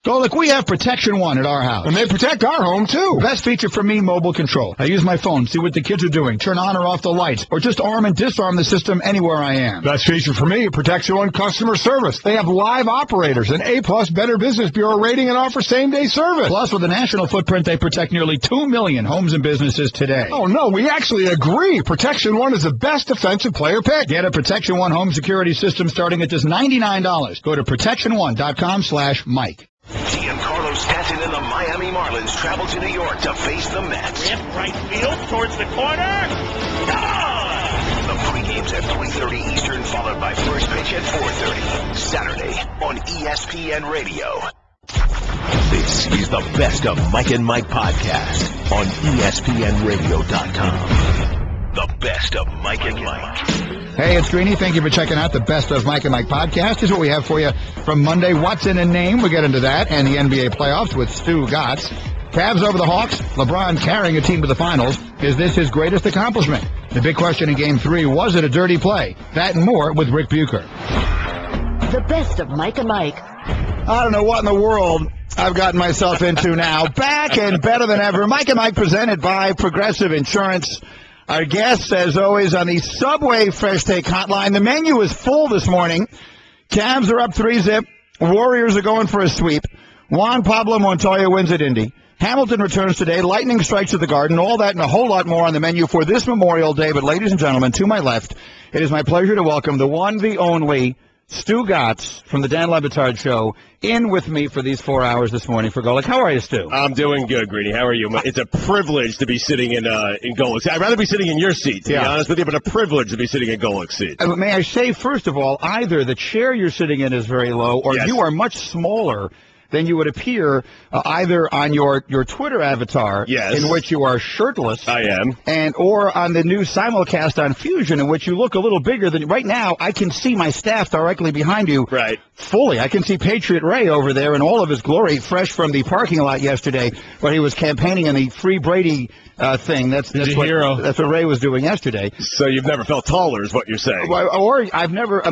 Golic, we have Protection One at our house. And they protect our home, too. Best feature for me, mobile control. I use my phone, see what the kids are doing, turn on or off the lights, or just arm and disarm the system anywhere I am. Best feature for me, Protection One customer service. They have live operators, an A-plus Better Business Bureau rating, and offer same-day service. Plus, with a national footprint, they protect nearly 2 million homes and businesses today. Oh, no, we actually agree. Protection One is the best defensive player pick. Get a Protection One home security system starting at just $99. Go to protectionone.com/Mike. Giancarlo Stanton and the Miami Marlins travel to New York to face the Mets. Rip right field towards the corner. Gone! The pregame's at 3:30 Eastern, followed by first pitch at 4:30. Saturday on ESPN Radio. This is the Best of Mike and Mike podcast on ESPNRadio.com. The Best of Mike and Mike. Hey, it's Greeny. Thank you for checking out the Best of Mike and Mike podcast. Here's what we have for you from Monday. What's in a name? We'll get into that. And the NBA playoffs with Stugotz. Cavs over the Hawks. LeBron carrying a team to the finals. Is this his greatest accomplishment? The big question in Game 3, was it a dirty play? That and more with Ric Bucher. The Best of Mike and Mike. I don't know what in the world I've gotten myself into now. Back and better than ever. Mike and Mike presented by Progressive Insurance. Our guests, as always, on the Subway Fresh Take Hotline. The menu is full this morning. Cavs are up 3-zip. Warriors are going for a sweep. Juan Pablo Montoya wins at Indy. Hamilton returns today. Lightning strikes at the Garden. All that and a whole lot more on the menu for this Memorial Day. But, ladies and gentlemen, to my left, it is my pleasure to welcome the one, the only, Stugotz from the Dan Le Batard Show in with me for these 4 hours this morning for Golic. How are you, Stu? I'm doing good, Greeny. How are you? It's a privilege to be sitting in Golic's. I'd rather be sitting in your seat, to be honest with you, but a privilege to be sitting in Golic's seat. May I say, first of all, either the chair you're sitting in is very low or you are much smaller than you would appear either on your Twitter avatar, in which you are shirtless. I am. Or on the new simulcast on Fusion, in which you look a little bigger than... Right now, I can see my staff directly behind you. Right. Fully. I can see Patriot Ray over there in all of his glory, fresh from the parking lot yesterday, where he was campaigning in the Free Brady thing. That's what Ray was doing yesterday. So you've never felt taller, is what you're saying. Or I've never...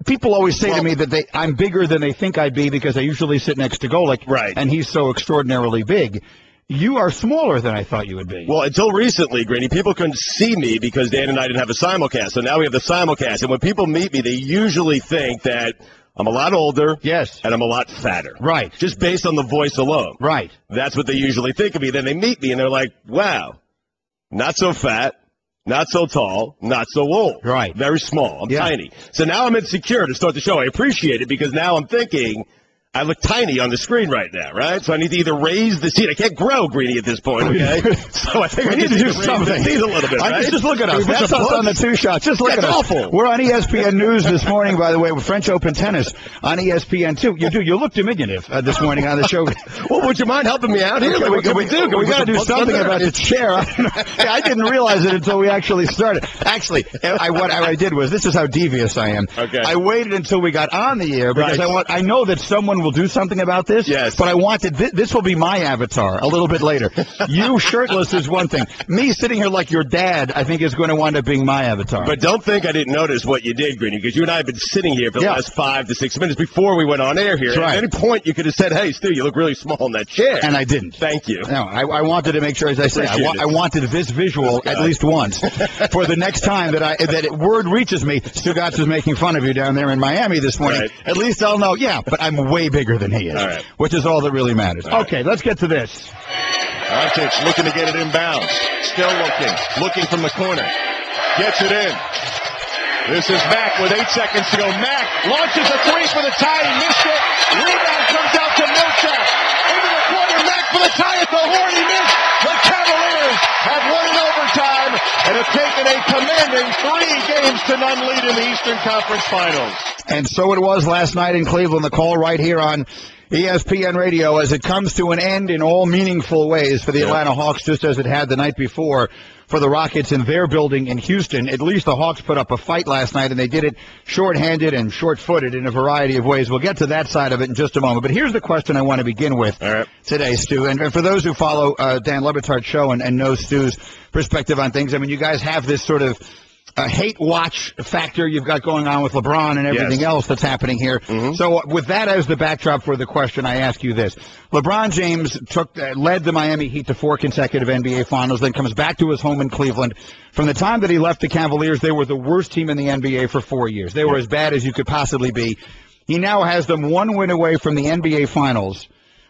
People always say to me that I'm bigger than they think I'd be because I usually sit next to Golic, and he's so extraordinarily big. You are smaller than I thought you would be. Well, until recently, Greeny, people couldn't see me because Dan and I didn't have a simulcast. So now we have the simulcast. And when people meet me, they usually think that I'm a lot older. Yes. And I'm a lot fatter. Right. Just based on the voice alone. Right. That's what they usually think of me. Then they meet me and they're like, wow, not so fat. Not so tall, not so old. Right. Very small. I'm tiny. So now I'm insecure to start the show. I appreciate it because now I'm thinking I look tiny on the screen right now, right? So I need to either raise the seat. I can't grow, Greeny, at this point, okay? So I think we need to do something. Raise a little bit, right? Just look at us. That's us on the two shots. Just look at us. Awful. We're on ESPN News this morning, by the way, with French Open tennis on ESPN 2. You look diminutive this morning on the show. Well, would you mind helping me out here? We got to do something about the chair. I didn't realize it until we actually started. Actually, what I did was, this is how devious I am. Okay. I waited until we got on the air because I know that someone will do something about this. Yes. But I wanted this will be my avatar a little bit later. You shirtless is one thing. Me sitting here like your dad, I think, is going to wind up being my avatar. But don't think I didn't notice what you did, Greeny, because you and I have been sitting here for the last 5 to 6 minutes before we went on air here. At any point, you could have said, hey, Stu, you look really small in that chair. And I didn't. Thank you. No, I wanted to make sure, as I say, I wanted this visual at least once for the next time that word reaches me, Stugotz is making fun of you down there in Miami this morning. Right. At least I'll know, but I'm way bigger than he is, which is all that really matters. Okay, let's get to this. Artic looking to get it inbounds. Still looking from the corner. Gets it in. This is Mack with 8 seconds to go. Mack launches a three for the tie. He missed it. Rebound comes out to Millsap. Into the corner. Mack for the tie at the horn. He missed. The Cavaliers have won in overtime and have taken a commanding 3-0 lead in the Eastern Conference Finals. And so it was last night in Cleveland. The call right here on ESPN Radio as it comes to an end in all meaningful ways for the Atlanta Hawks, just as it had the night before for the Rockets in their building in Houston. At least the Hawks put up a fight last night, and they did it short-handed and short-footed in a variety of ways. We'll get to that side of it in just a moment. But here's the question I want to begin with today, Stu. And for those who follow Dan Le Batard's show and know Stu's perspective on things, I mean, you guys have this sort of hate watch factor you've got going on with LeBron and everything else that's happening here. So with that as the backdrop for the question, I ask you this. LeBron James led the Miami Heat to 4 consecutive NBA Finals, then comes back to his home in Cleveland. From the time that he left the Cavaliers, they were the worst team in the NBA for 4 years. They were as bad as you could possibly be. He now has them 1 win away from the NBA Finals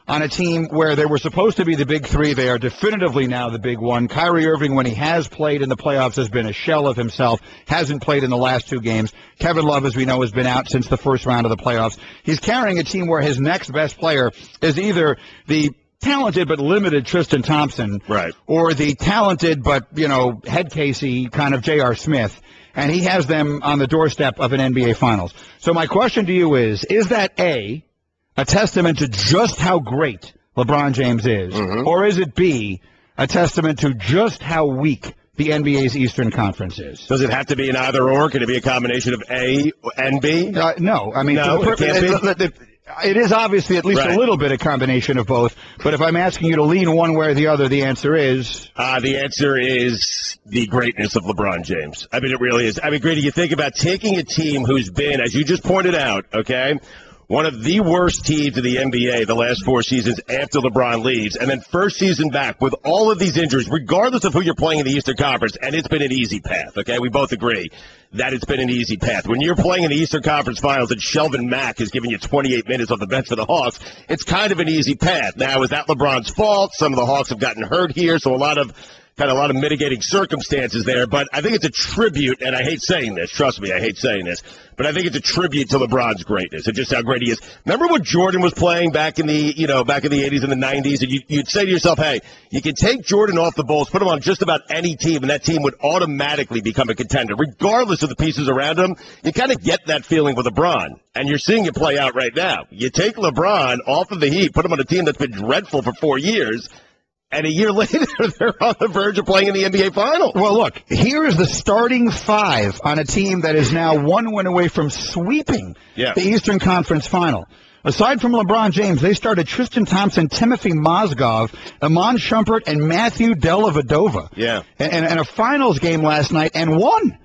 on a team where they were supposed to be the big three. They are definitively now the big one. Kyrie Irving, when he has played in the playoffs, has been a shell of himself, hasn't played in the last 2 games. Kevin Love, as we know, has been out since the first round of the playoffs. He's carrying a team where his next best player is either the talented but limited Tristan Thompson, or the talented but, head casey kind of J.R. Smith. And he has them on the doorstep of an NBA Finals. So my question to you is that A, a testament to just how great LeBron James is, or is it B, a testament to just how weak the NBA's Eastern Conference is? Does it have to be an either-or? Can it be a combination of A and B? No. I mean, no, it can't be? It is obviously at least a little bit a combination of both. But if I'm asking you to lean one way or the other, the answer is? The answer is the greatness of LeBron James. I mean, it really is. I mean, Greeny, you think about taking a team who's been, as you just pointed out, one of the worst teams in the NBA the last 4 seasons after LeBron leaves, and then first season back with all of these injuries, regardless of who you're playing in the Eastern Conference, and it's been an easy path, We both agree that it's been an easy path. When you're playing in the Eastern Conference Finals and Shelvin Mack is giving you 28 minutes on the bench for the Hawks, it's kind of an easy path. Now, is that LeBron's fault? Some of the Hawks have gotten hurt here, so a lot of mitigating circumstances there, but I think it's a tribute, and I hate saying this, trust me, I hate saying this, but I think it's a tribute to LeBron's greatness and just how great he is. Remember when Jordan was playing back in the 80s and the 90s, and you'd say to yourself, hey, you can take Jordan off the Bulls, put him on just about any team, and that team would automatically become a contender, regardless of the pieces around him. You kind of get that feeling with LeBron, and you're seeing it play out right now. You take LeBron off of the Heat, put him on a team that's been dreadful for 4 years, and a year later, they're on the verge of playing in the NBA Finals. Well, look, here is the starting 5 on a team that is now 1 win away from sweeping the Eastern Conference Final. Aside from LeBron James, they started Tristan Thompson, Timothy Mozgov, Iman Shumpert, and Matthew Dellavedova. And a finals game last night and won.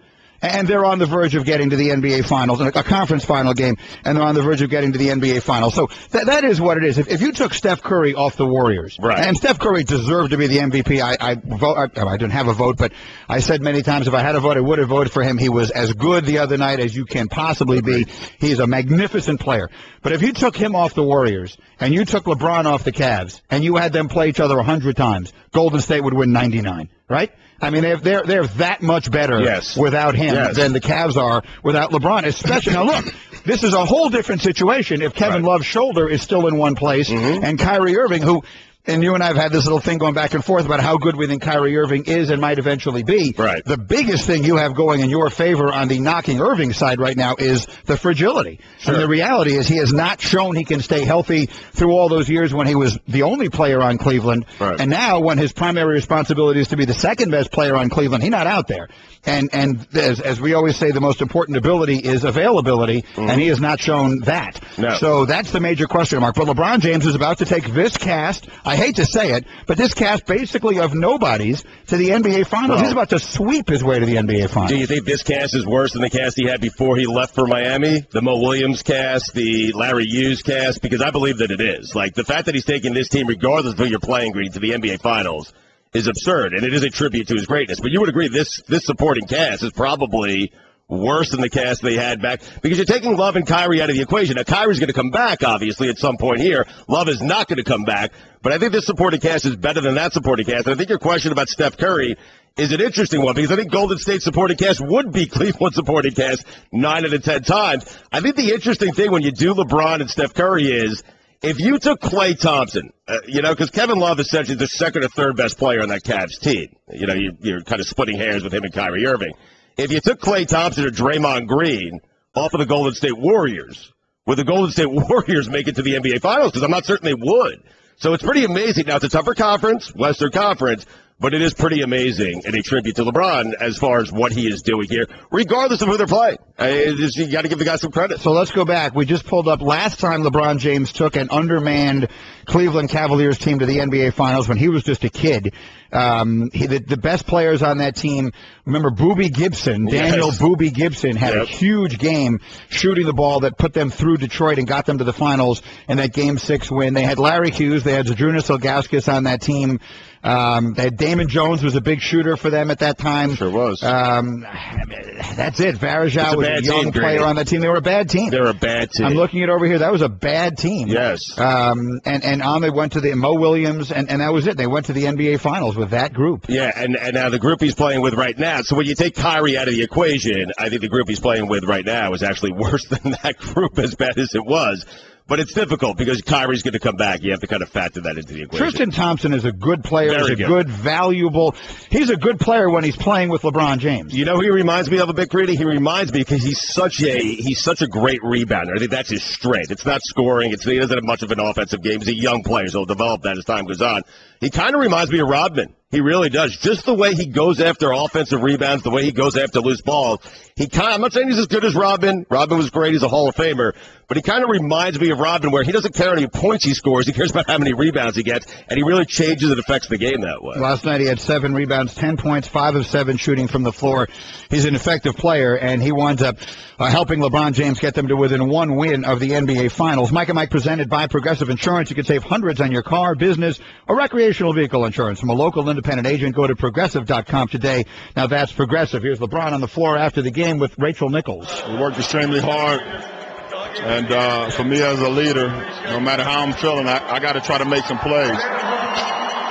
And they're on the verge of getting to the NBA Finals, a conference final game, and they're on the verge of getting to the NBA Finals. So that is what it is. If you took Steph Curry off the Warriors, and Steph Curry deserved to be the MVP, I didn't have a vote, but I said many times if I had a vote, I would have voted for him. He was as good the other night as you can possibly be. He's a magnificent player. But if you took him off the Warriors, and you took LeBron off the Cavs, and you had them play each other 100 times, Golden State would win 99, right? I mean, they're that much better without him than the Cavs are without LeBron. Especially now, look, this is a whole different situation if Kevin Love's shoulder is still in one place and Kyrie Irving, who, and you and I have had this little thing going back and forth about how good we think Kyrie Irving is and might eventually be. The biggest thing you have going in your favor on the knocking Irving side right now is the fragility. And the reality is he has not shown he can stay healthy through all those years when he was the only player on Cleveland. And now when his primary responsibility is to be the second best player on Cleveland, he's not out there. And as we always say, the most important ability is availability, and he has not shown that. So that's the major question mark. But LeBron James is about to take this cast, I hate to say it, but this cast basically of nobodies to the NBA Finals. He's about to sweep his way to the NBA Finals. Do you think this cast is worse than the cast he had before he left for Miami? The Mo Williams cast, the Larry Hughes cast? Because I believe that it is. Like, the fact that he's taking this team, regardless of who you're playing, Green, to the NBA Finals is absurd, and it is a tribute to his greatness. But you would agree this supporting cast is probably worse than the cast they had back, because you're taking Love and Kyrie out of the equation. Now, Kyrie's going to come back, obviously, at some point here. Love is not going to come back, but I think this supporting cast is better than that supporting cast. And I think your question about Steph Curry is an interesting one, because I think Golden State supporting cast would be Cleveland supporting cast 9 out of 10 times. I think the interesting thing when you do LeBron and Steph Curry is, if you took Klay Thompson, because Kevin Love is essentially the second or third best player on that Cavs team. You're kind of splitting hairs with him and Kyrie Irving. If you took Klay Thompson or Draymond Green off of the Golden State Warriors, would the Golden State Warriors make it to the NBA Finals? Because I'm not certain they would. So it's pretty amazing. Now, it's a tougher conference, Western Conference, But it is pretty amazing and a tribute to LeBron as far as what he is doing here, regardless of who they're playing. You got to give the guy some credit. So let's go back. We just pulled up last time LeBron James took an undermanned Cleveland Cavaliers team to the NBA Finals when he was just a kid. The best players on that team, remember Boobie Gibson, Daniel Boobie Gibson had a huge game shooting the ball that put them through Detroit and got them to the finals in that Game 6 win. They had Larry Hughes, they had Zydrunas Ilgauskas on that team. They had Damon Jones was a big shooter for them at that time. Sure was. That's it. Varejao was a young player on that team. They were a bad team. They were a bad team. I'm looking at over here. That was a bad team. Yes. And on they went to the Mo Williams, and that was it. They went to the NBA Finals with that group. Yeah, and now the group he's playing with right now. So when you take Kyrie out of the equation, I think the group he's playing with right now is actually worse than that group, as bad as it was. But it's difficult because Kyrie's going to come back. You have to kind of factor that into the equation. Tristan Thompson is a good player. He's a good, valuable. He's a good player when he's playing with LeBron James. You know who he reminds me of, a bit greedy? He reminds me because he's such a great rebounder. I think that's his strength. It's not scoring. He doesn't have much of an offensive game. He's a young player, so he'll develop that as time goes on. He kind of reminds me of Rodman. He really does. Just the way he goes after offensive rebounds, the way he goes after loose balls. I'm not saying he's as good as Rodman. Rodman was great. He's a Hall of Famer. But he kind of reminds me of Rodman, where he doesn't care how many points he scores. He cares about how many rebounds he gets, and he really changes and affects the game that way. Last night he had 7 rebounds, 10 points, 5 of 7 shooting from the floor. He's an effective player, and he winds up helping LeBron James get them to within 1 win of the NBA Finals. Mike and Mike presented by Progressive Insurance. You can save hundreds on your car, business, or recreational vehicle insurance from a local independent agent. Go to Progressive.com today. Now that's Progressive. Here's LeBron on the floor after the game with Rachel Nichols. We worked extremely hard, and for me as a leader, no matter how I'm feeling, I got to try to make some plays.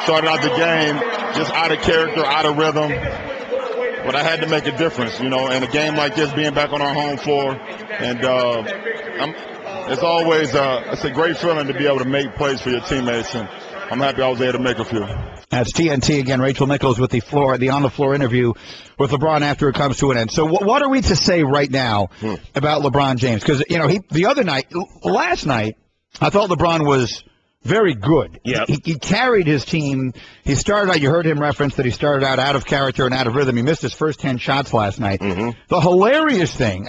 Started out the game just out of character, out of rhythm, but I had to make a difference, in a game like this, being back on our home floor, and it's always it's a great feeling to be able to make plays for your teammates, and I'm happy I was able to make a few. That's TNT again. Rachel Nichols with the on-the-floor interview with LeBron after it comes to an end. So what are we to say right now about LeBron James? Because, last night, I thought LeBron was very good. Yeah. He carried his team. He started out, you heard him reference that he started out of character and out of rhythm. He missed his first 10 shots last night. Mm-hmm. The hilarious thing,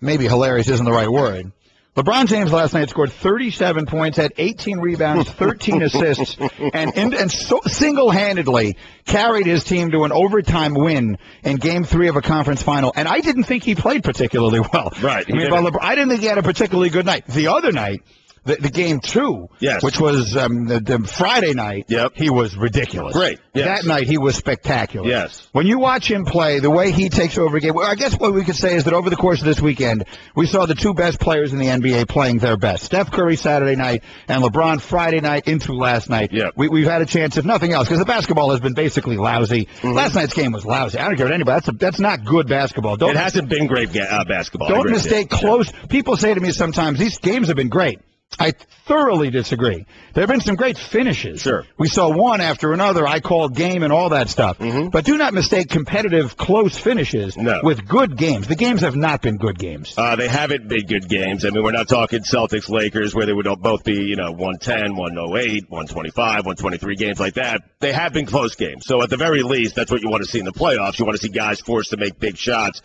maybe hilarious isn't the right word, LeBron James last night scored 37 points, had 18 rebounds, 13 assists, and so single-handedly carried his team to an overtime win in Game 3 of a conference final. And I didn't think he played particularly well. Right. I didn't think he had a particularly good night. The other night, the Game 2, which was the Friday night, he was ridiculous. Great. Yes. That night, he was spectacular. Yes. When you watch him play, the way he takes over a game, I guess what we could say is that over the course of this weekend, we saw the 2 best players in the NBA playing their best. Steph Curry Saturday night and LeBron Friday night into last night. Yep. We've had a chance, if nothing else, because the basketball has been basically lousy. Mm-hmm. Last night's game was lousy. I don't care what anybody. That's not good basketball. It hasn't been great basketball. Don't mistake close. People say to me sometimes, these games have been great. I thoroughly disagree. There have been some great finishes. Sure. We saw one after another. I called game and all that stuff. Mm-hmm. But do not mistake competitive, close finishes with good games. The games have not been good games. They haven't been good games. I mean, we're not talking Celtics-Lakers where they would both be, 110, 108, 125, 123 games like that. They have been close games. So at the very least, that's what you want to see in the playoffs. You want to see guys forced to make big shots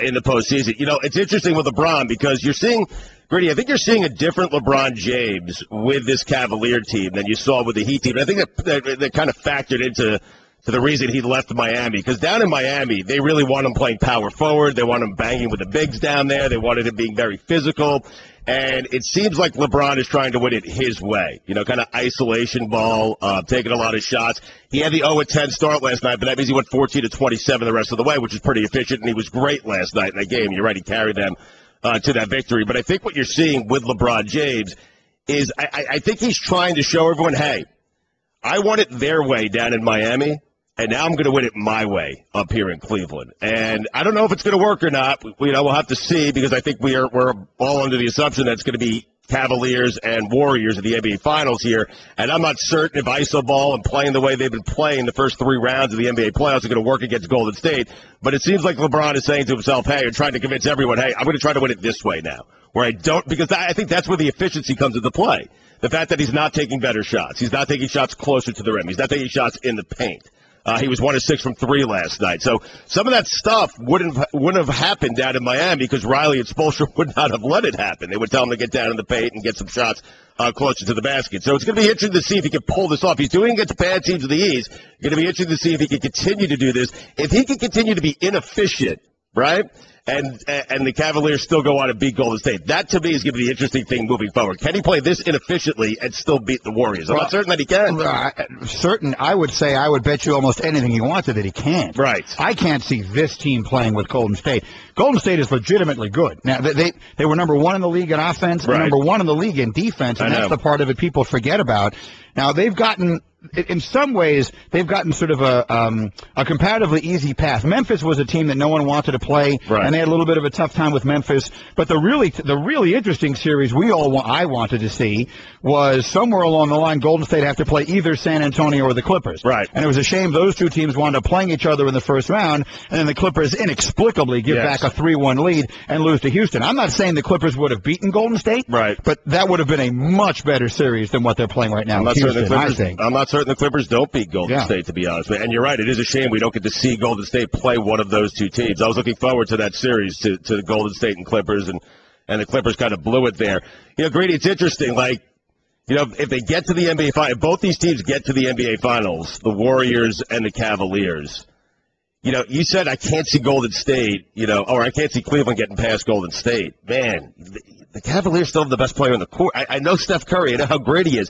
in the postseason. It's interesting with LeBron because you're seeing – Greeny, I think you're seeing a different LeBron James with this Cavalier team than you saw with the Heat team. And I think that kind of factored into the reason he left Miami. Because down in Miami, they really want him playing power forward. They want him banging with the bigs down there. They wanted him being very physical. And it seems like LeBron is trying to win it his way. Kind of isolation ball, taking a lot of shots. He had the 0-10 start last night, but that means he went 14-27 the rest of the way, which is pretty efficient. And he was great last night in that game. You're right, he carried them to that victory. But I think what you're seeing with LeBron James is I think he's trying to show everyone, hey, I want it their way down in Miami, and now I'm going to win it my way up here in Cleveland. And I don't know if it's going to work or not. We'll have to see because I think we're all under the assumption that it's going to be Cavaliers and Warriors in the NBA Finals here. And I'm not certain if iso ball and playing the way they've been playing the first 3 rounds of the NBA playoffs are going to work against Golden State. But it seems like LeBron is saying to himself, hey, and trying to convince everyone, hey, I'm going to try to win it this way now. Where I don't, because I think that's where the efficiency comes into play. The fact that he's not taking better shots. He's not taking shots closer to the rim. He's not taking shots in the paint. He was 1 of 6 from 3 last night. So some of that stuff wouldn't have happened down in Miami because Riley and Spoelstra would not have let it happen. They would tell him to get down in the paint and get some shots closer to the basket. So it's going to be interesting to see if he can pull this off. He's doing it against bad teams of the East. It's going to be interesting to see if he can continue to do this. If he can continue to be inefficient, right? And the Cavaliers still go on and beat Golden State. That, to me, is going to be the interesting thing moving forward. Can he play this inefficiently and still beat the Warriors? I'm not certain that he can. I would say I would bet you almost anything he wanted that he can't. Right. I can't see this team playing with Golden State. Golden State is legitimately good. Now, they were number 1 in the league in offense, and number 1 in the league in defense, and that's the part of it people forget about. Now, they've gotten... In some ways, they've gotten sort of a comparatively easy path. Memphis was a team that no one wanted to play, and they had a little bit of a tough time with Memphis. But the really interesting series I wanted to see was somewhere along the line, Golden State have to play either San Antonio or the Clippers. Right. And it was a shame those two teams wound up playing each other in the first round, and then the Clippers inexplicably give back a 3-1 lead and lose to Houston. I'm not saying the Clippers would have beaten Golden State, but that would have been a much better series than what they're playing right now. I'm not certain the Clippers don't beat Golden State, to be honest with you. And you're right, it is a shame we don't get to see Golden State play one of those two teams. I was looking forward to that series, to the Golden State and Clippers, and the Clippers kind of blew it there. Greeny, it's interesting, if they get to the NBA Finals, if both these teams get to the NBA Finals, the Warriors and the Cavaliers, you said I can't see Golden State, or I can't see Cleveland getting past Golden State. Man, the Cavaliers still have the best player on the court. I know Steph Curry, I know how great he is.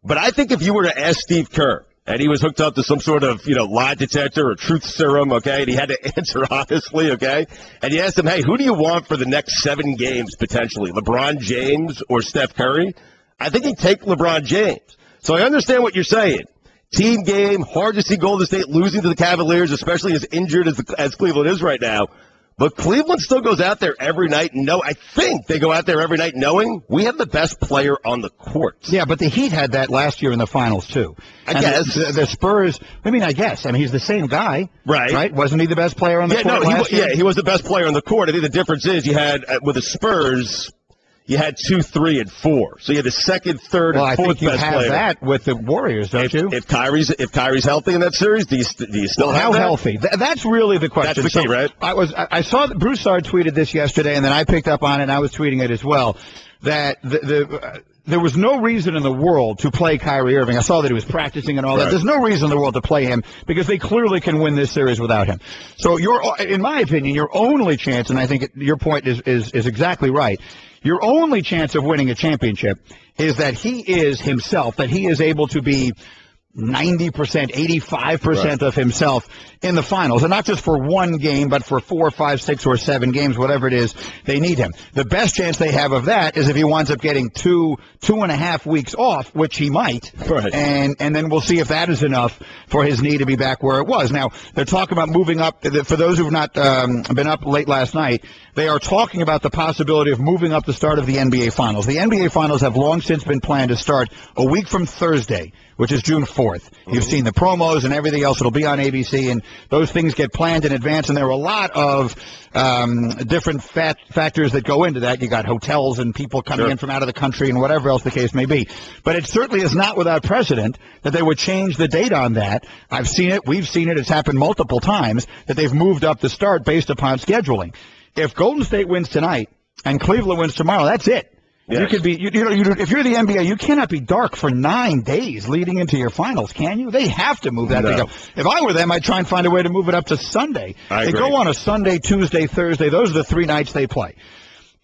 But I think if you were to ask Steve Kerr, and he was hooked up to some sort of, lie detector or truth serum, okay, and he had to answer honestly, okay, and you asked him, hey, who do you want for the next 7 games potentially, LeBron James or Steph Curry? I think he'd take LeBron James. So I understand what you're saying. Team game, hard to see Golden State losing to the Cavaliers, especially as injured as Cleveland is right now. But Cleveland still goes out there every night. I think they go out there every night knowing we have the best player on the court. Yeah, but the Heat had that last year in the finals, too. I guess. The Spurs, he's the same guy. Right? Wasn't he the best player on the court last year? Yeah, he was the best player on the court. I think the difference is you had, with the Spurs, you had 2, 3, and 4. So you had the second, third, and fourth best player. Well, I think you have that with the Warriors, don't you? If Kyrie's healthy in that series, do you still have that? How healthy? That's really the question. That's the key, right? I saw that Broussard tweeted this yesterday, and then I picked up on it, and I was tweeting it as well, that there was no reason in the world to play Kyrie Irving. I saw that he was practicing and all that. There's no reason in the world to play him because they clearly can win this series without him. So in my opinion, your only chance, and I think your point is exactly right, your only chance of winning a championship is that he is himself, that he is able to be 90%, 85% of himself in the finals. And not just for one game, but for 4, 5, 6, or 7 games, whatever it is, they need him. The best chance they have of that is if he winds up getting 2.5 weeks off, which he might. Right. And then we'll see if that is enough for his knee to be back where it was. Now, they're talking about moving up. For those who have not been up late last night, they are talking about the possibility of moving up the start of the NBA Finals. The NBA Finals have long since been planned to start a week from Thursday, which is June 4th. You've seen the promos and everything else. It'll be on ABC, and those things get planned in advance, and there are a lot of different factors that go into that. You got hotels and people coming in from out of the country and whatever else the case may be. But it certainly is not without precedent that they would change the date on that. I've seen it. We've seen it. It's happened multiple times that they've moved up the start based upon scheduling. If Golden State wins tonight and Cleveland wins tomorrow, that's it. Yes. You could be, if you're the NBA, you cannot be dark for 9 days leading into your finals, can you? They have to move that. No. If I were them, I'd try and find a way to move it up to Sunday. They go on a Sunday, Tuesday, Thursday. Those are the 3 nights they play.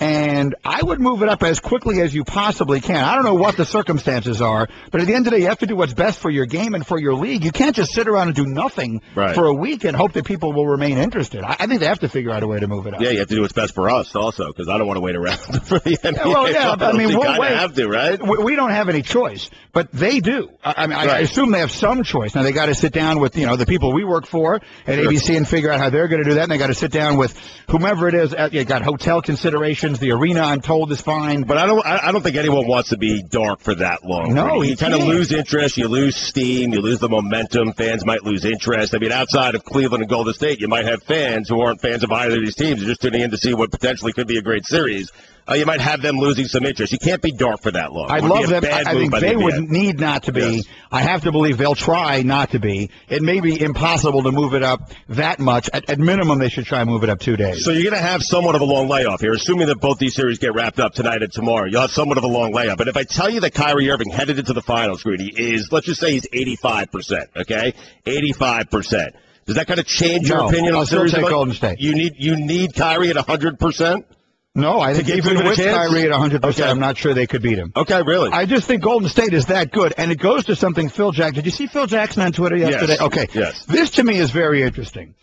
And I would move it up as quickly as you possibly can. I don't know what the circumstances are, but at the end of the day, you have to do what's best for your game and for your league. You can't just sit around and do nothing for a week and hope that people will remain interested. I think they have to figure out a way to move it up. Yeah, you have to do what's best for us also, because I don't want to wait around for the NBA. We'll wait. Have to, right? We don't have any choice, but they do. I assume they have some choice. Now, they got to sit down with, the people we work for at ABC and figure out how they're going to do that, and they got to sit down with whomever it is. You got hotel considerations. The arena, I'm told, is fine. But I don't think anyone wants to be dark for that long. No, you kind of lose interest, you lose steam, you lose the momentum. Fans might lose interest. I mean, outside of Cleveland and Golden State, you might have fans who aren't fans of either of these teams. They're just tuning in to see what potentially could be a great series. you might have them losing some interest. You can't be dark for that long. I'd love them. I think they would need not to be. Yes. I have to believe they'll try not to be. It may be impossible to move it up that much. At minimum, they should try and move it up 2 days. So you're going to have somewhat of a long layoff here, assuming that both these series get wrapped up tonight and tomorrow. You'll have somewhat of a long layoff. But if I tell you that Kyrie Irving headed into the finals, Greeny, is, let's just say he's 85%, okay? 85%. Does that kind of change your opinion on the series? I'll still take Golden State. You need Kyrie at 100%? No, I think even with Kyrie at 100%, I'm not sure they could beat him. Okay, really? I just think Golden State is that good. And it goes to something Phil Jackson. Did you see Phil Jackson on Twitter yesterday? Yes. Okay. Yes. This, to me, is very interesting.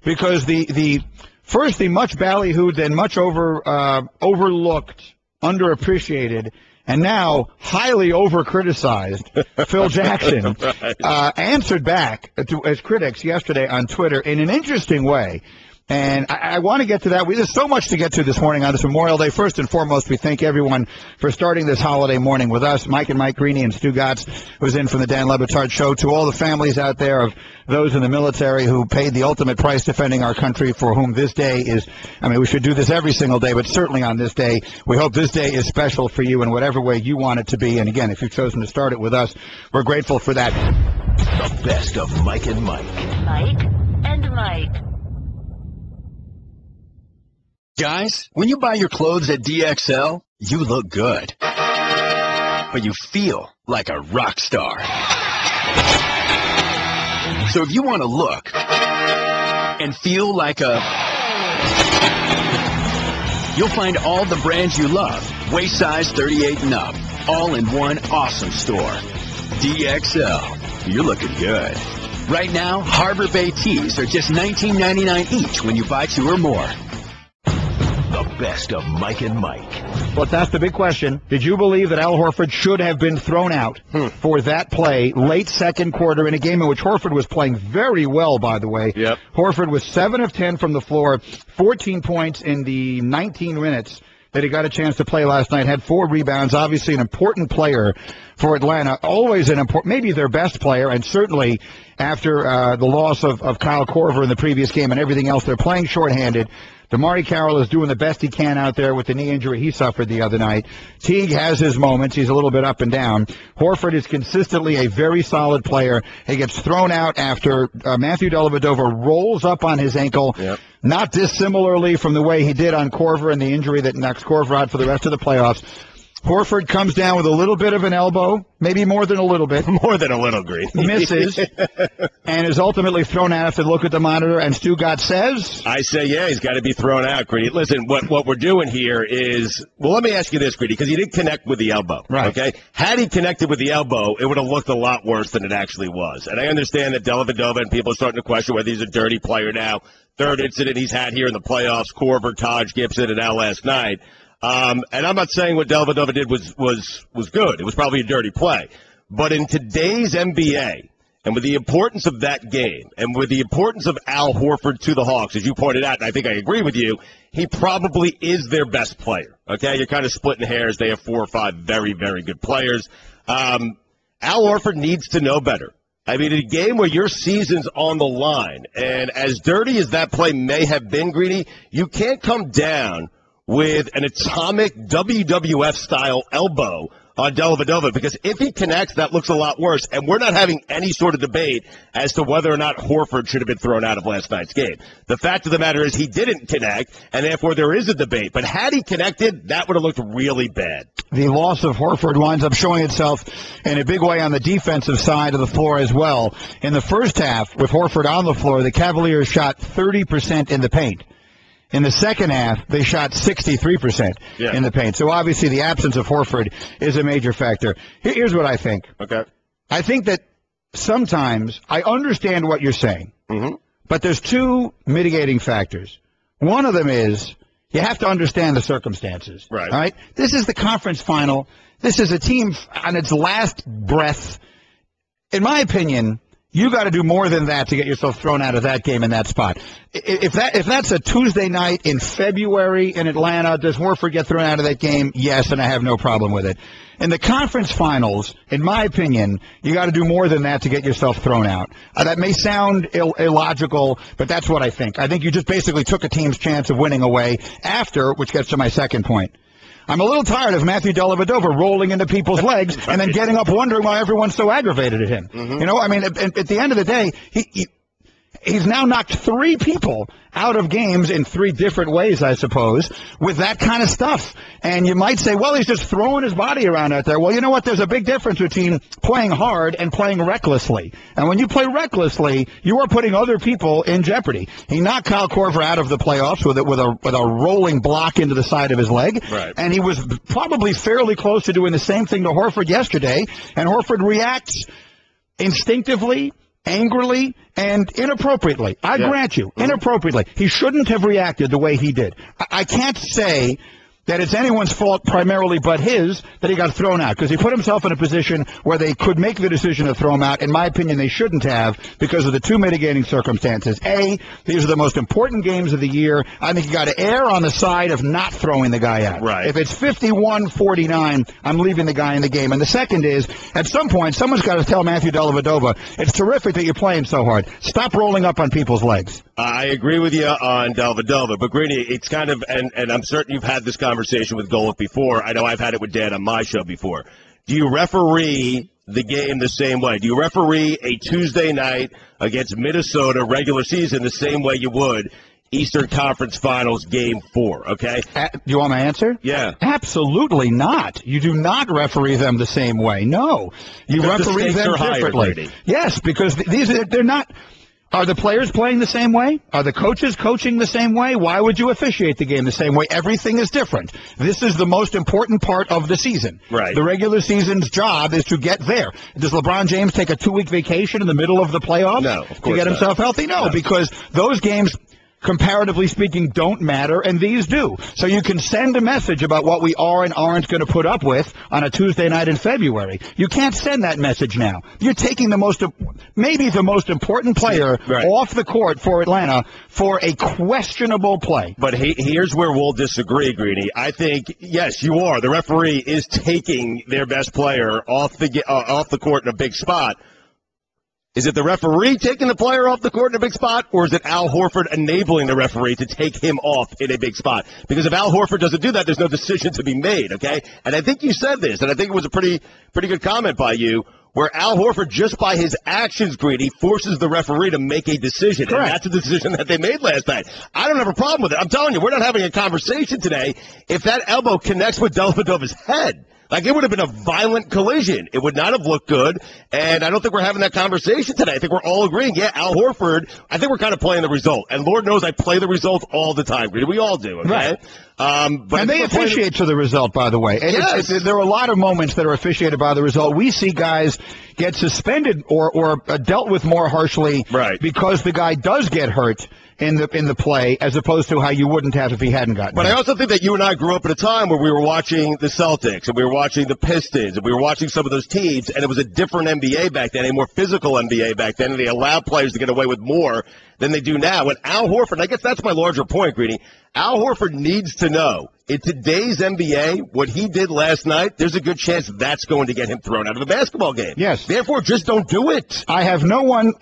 Because the much ballyhooed, then much overlooked, underappreciated, and now highly over-criticized Phil Jackson answered back to his critics yesterday on Twitter in an interesting way. And I want to get to that. There's so much to get to this morning on this Memorial Day. First and foremost, we thank everyone for starting this holiday morning with us. Mike and Mike, Greeny and Stugotz, who's in from the Dan Le Batard Show. To all the families out there of those in the military who paid the ultimate price defending our country, for whom this day is, I mean, we should do this every single day, but certainly on this day, we hope this day is special for you in whatever way you want it to be. And again, if you've chosen to start it with us, we're grateful for that. The best of Mike and Mike. Mike and Mike. Guys, when you buy your clothes at DXL, you look good. But you feel like a rock star. So if you want to look and feel like you'll find all the brands you love, waist size 38 and up, all in one awesome store. DXL, you're looking good. Right now, Harbor Bay tees are just $19.99 each when you buy 2 or more. The best of Mike and Mike. But that's the big question. Did you believe that Al Horford should have been thrown out for that play late second quarter in a game in which Horford was playing very well, by the way? Yep. Horford was 7 of 10 from the floor, 14 points in the 19 minutes that he got a chance to play last night, had 4 rebounds, obviously an important player for Atlanta, always an important, maybe their best player, and certainly after the loss of Kyle Korver in the previous game and everything else, they're playing shorthanded. DeMarre Carroll is doing the best he can out there with the knee injury he suffered the other night. Teague has his moments. He's a little bit up and down. Horford is consistently a very solid player. He gets thrown out after Matthew Dellavedova rolls up on his ankle, not dissimilarly from the way he did on Korver and the injury that knocks Korver out for the rest of the playoffs. Horford comes down with a little bit of an elbow, maybe more than a little bit. More than a little, Green. Misses, and is ultimately thrown out after look at the monitor, and Stugotz says? I say, yeah, he's got to be thrown out, Greeny. Listen, what we're doing here is, well, let me ask you this, Greeny, because he didn't connect with the elbow, right? Okay? Had he connected with the elbow, it would have looked a lot worse than it actually was. And I understand that Dellavedova and people are starting to question whether he's a dirty player now. Third incident he's had here in the playoffs, Korver, Taj Gibson, and now last night. And I'm not saying what Dellavedova did was good. It was probably a dirty play. But in today's NBA, and with the importance of that game, and with the importance of Al Horford to the Hawks, as you pointed out, and I think I agree with you, he probably is their best player. Okay? You're kind of splitting hairs. They have 4 or 5 very, very good players. Al Horford needs to know better. I mean, in a game where your season's on the line, and as dirty as that play may have been, Greeny, you can't come down with an atomic WWF-style elbow on Dellavedova, because if he connects, that looks a lot worse, and we're not having any sort of debate as to whether or not Horford should have been thrown out of last night's game. The fact of the matter is he didn't connect, and therefore there is a debate. But had he connected, that would have looked really bad. The loss of Horford winds up showing itself in a big way on the defensive side of the floor as well. In the first half, with Horford on the floor, the Cavaliers shot 30% in the paint. In the second half, they shot 63% in the paint. So obviously the absence of Horford is a major factor. Here's what I think. Okay. I think that sometimes I understand what you're saying, but there's 2 mitigating factors. One of them is you have to understand the circumstances. Right. All right? This is the conference final. This is a team on its last breath. In my opinion, you got to do more than that to get yourself thrown out of that game in that spot. If that's a Tuesday night in February in Atlanta, does Horford get thrown out of that game? Yes, and I have no problem with it. In the conference finals, in my opinion, you got to do more than that to get yourself thrown out. That may sound illogical, but that's what I think. I think you just basically took a team's chance of winning away after, which gets to my second point. I'm a little tired of Matthew Dellavedova rolling into people's legs and then getting up wondering why everyone's so aggravated at him. You know, I mean, at the end of the day, he's now knocked 3 people out of games in 3 different ways, I suppose, with that kind of stuff. And you might say, well, he's just throwing his body around out there. Well, you know what? There's a big difference between playing hard and playing recklessly. And when you play recklessly, you are putting other people in jeopardy. He knocked Kyle Korver out of the playoffs with a rolling block into the side of his leg. Right. And he was probably fairly close to doing the same thing to Horford yesterday. And Horford reacts instinctively, angrily, and inappropriately. I grant you, inappropriately. He shouldn't have reacted the way he did. I can't say that it's anyone's fault primarily but his that he got thrown out, because he put himself in a position where they could make the decision to throw him out. In my opinion, they shouldn't have, because of the 2 mitigating circumstances. A, these are the most important games of the year. I think you got to err on the side of not throwing the guy out. Right. If it's 51-49, I'm leaving the guy in the game. And the second is, at some point, someone's got to tell Matthew Dellavedova, it's terrific that you're playing so hard. Stop rolling up on people's legs. I agree with you on Dellavedova, but Greeny, it's kind of, and I'm certain you've had this conversation with Golic before. I know I've had it with Dan on my show before. Do you referee the game the same way? Do you referee a Tuesday night against Minnesota regular season the same way you would Eastern Conference Finals Game 4, okay? Do you want my answer? Yeah. Absolutely not. You do not referee them the same way. No. You referee them differently. Yes, because they're not. Are the players playing the same way? Are the coaches coaching the same way? Why would you officiate the game the same way? Everything is different. This is the most important part of the season. Right. The regular season's job is to get there. Does LeBron James take a 2-week vacation in the middle of the playoffs? No, of course to get himself healthy? No, because those games, comparatively speaking, don't matter, and these do. So you can send a message about what we are and aren't going to put up with on a Tuesday night in February. You can't send that message now. You're taking maybe the most important player off the court for Atlanta for a questionable play. But here's where we'll disagree, Greeny. I think, yes, you are. The referee is taking their best player off the court in a big spot. Is it the referee taking the player off the court in a big spot, or is it Al Horford enabling the referee to take him off in a big spot? Because if Al Horford doesn't do that, there's no decision to be made, okay? And I think you said this, and I think it was a pretty good comment by you, where Al Horford, just by his actions, Greeny, forces the referee to make a decision. Correct. And that's a decision that they made last night. I don't have a problem with it. I'm telling you, we're not having a conversation today if that elbow connects with Dellavedova's head. Like, it would have been a violent collision. It would not have looked good, and I don't think we're having that conversation today. I think we're all agreeing, yeah, Al Horford, I think we're kind of playing the result. And Lord knows I play the result all the time. We all do, okay? Right. But and they officiate to the result, by the way. Yes. There are a lot of moments that are officiated by the result. We see guys get suspended or dealt with more harshly because the guy does get hurt in the play, as opposed to how you wouldn't have if he hadn't gotten But hurt. I also think that you and I grew up at a time where we were watching the Celtics, and we were watching the Pistons, and we were watching some of those teams, and it was a different NBA back then, a more physical NBA back then, and they allowed players to get away with more than they do now. And Al Horford, I guess that's my larger point, Greeny. Al Horford needs to know, in today's NBA, what he did last night, there's a good chance that's going to get him thrown out of the basketball game. Yes. Therefore, just don't do it. He has no one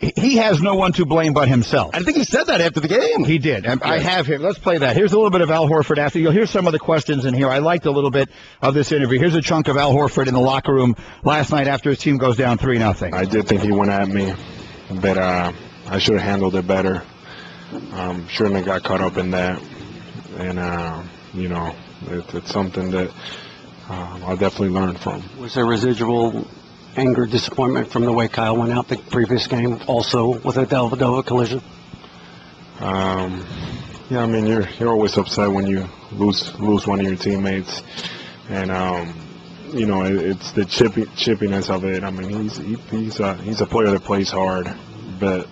to blame but himself. I think he said that after the game. He did. And I have him. Let's play that. Here's a little bit of Al Horford after. You'll hear some of the questions in here. I liked a little bit of this interview. Here's a chunk of Al Horford in the locker room last night after his team goes down 3-0. I did think he went at me, but I should have handled it better. Shouldn't have got caught up in that. And, it's something that I'll definitely learn from. Was there residual anger, disappointment from the way Kyle went out the previous game, also with a Dellavedova collision? Yeah, I mean, you're always upset when you lose one of your teammates. And, it's the chippiness of it. I mean, he's a player that plays hard. But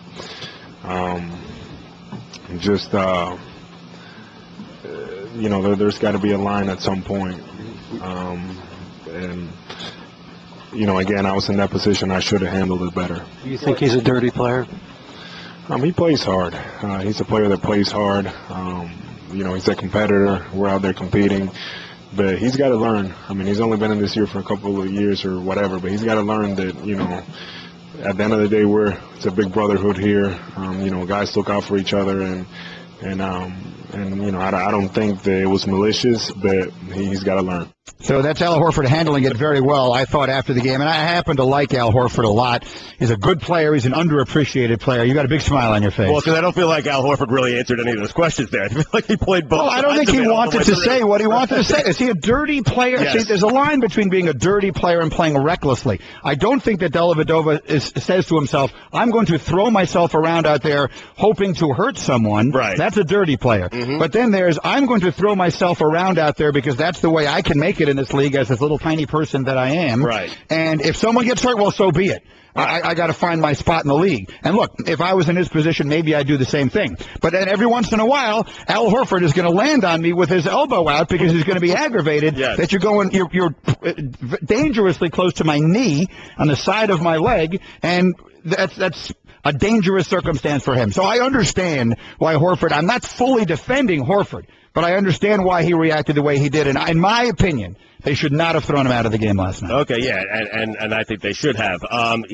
there's got to be a line at some point. Again, I was in that position. I should have handled it better. Do you think he's a dirty player? He plays hard. He's a player that plays hard. He's a competitor. We're out there competing. But he's got to learn. I mean, he's only been in this year for a couple of years or whatever, but he's got to learn that, at the end of the day, it's a big brotherhood here. Guys look out for each other, and And I don't think that it was malicious, but he's got to learn. So that's Al Horford handling it very well, I thought, after the game. And I happen to like Al Horford a lot. He's a good player. He's an underappreciated player. You got a big smile on your face. Well, because I don't feel like Al Horford really answered any of those questions there. I feel like he played both. Well, I don't think he wanted to say what he wanted to say. Is he a dirty player? Yes. See, there's a line between being a dirty player and playing recklessly. I don't think that Dellavedova says to himself, I'm going to throw myself around out there hoping to hurt someone. Right. That's a dirty player. Mm-hmm. But then there's, I'm going to throw myself around out there because that's the way I can make it in this league as this little tiny person that I am. Right. And if someone gets hurt, well, so be it. I got to find my spot in the league. And look, if I was in his position, maybe I'd do the same thing. But then every once in a while, Al Horford is going to land on me with his elbow out because he's going to be aggravated that you're dangerously close to my knee on the side of my leg, and that's a dangerous circumstance for him. So I understand why Horford, I'm not fully defending Horford, but I understand why he reacted the way he did. And in my opinion, they should not have thrown him out of the game last night. Okay, yeah, and I think they should have.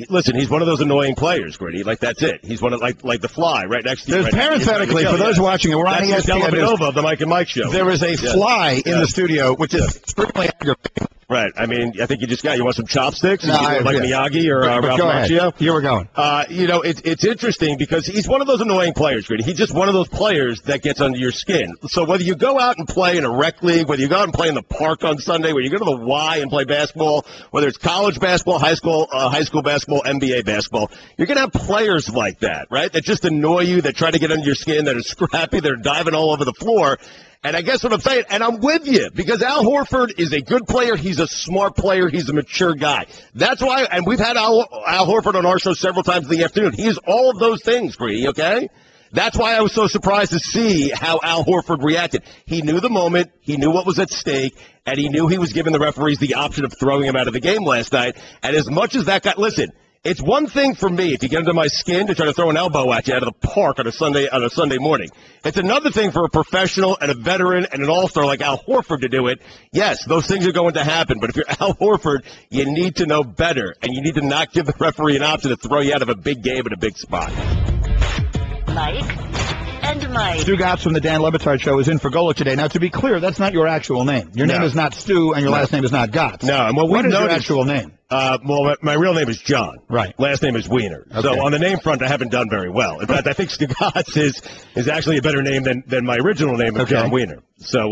Listen, he's one of those annoying players, Greeny. Like, that's it. He's one of, like the fly right next to you. There's right parenthetically, for those watching, we're on ESPN. Dellavedova of the Mike and Mike show. There is a fly in the studio, which is extremely aggravating. Right. I mean, I think you want some chopsticks? No, like Miyagi or Ralph go ahead. Macchio? Here we're going. It's interesting because he's one of those annoying players, Greeny. He's just one of those players that gets under your skin. So whether you go out and play in a rec league, whether you go out and play in the park on Sunday, whether you go to the Y and play basketball, whether it's college basketball, high school basketball, NBA basketball, you're going to have players like that, right? That just annoy you, that try to get under your skin, that are scrappy, that are diving all over the floor. And I guess what I'm saying, and I'm with you, because Al Horford is a good player. He's a smart player. He's a mature guy. That's why, and we've had Al Horford on our show several times in the afternoon. He is all of those things, Greeny, okay? That's why I was so surprised to see how Al Horford reacted. He knew the moment, he knew what was at stake, and he knew he was giving the referees the option of throwing him out of the game last night. And as much as that guy, listen, it's one thing for me if you get under my skin to try to throw an elbow at you out of the park on a Sunday morning. It's another thing for a professional and a veteran and an all-star like Al Horford to do it. Yes, those things are going to happen, but if you're Al Horford, you need to know better, and you need to not give the referee an option to throw you out of a big game in a big spot. Mike and Mike. Stugotz from the Dan Le Batard Show is in for Golic today. Now, to be clear, that's not your actual name. Your name is not Stu, and your last name is not Gotz. No, and what is your actual name? Well, my real name is John. Right. Last name is Weiner. Okay. So on the name front, I haven't done very well. In fact, I think Stugotz is actually a better name than my original name of John Weiner. So,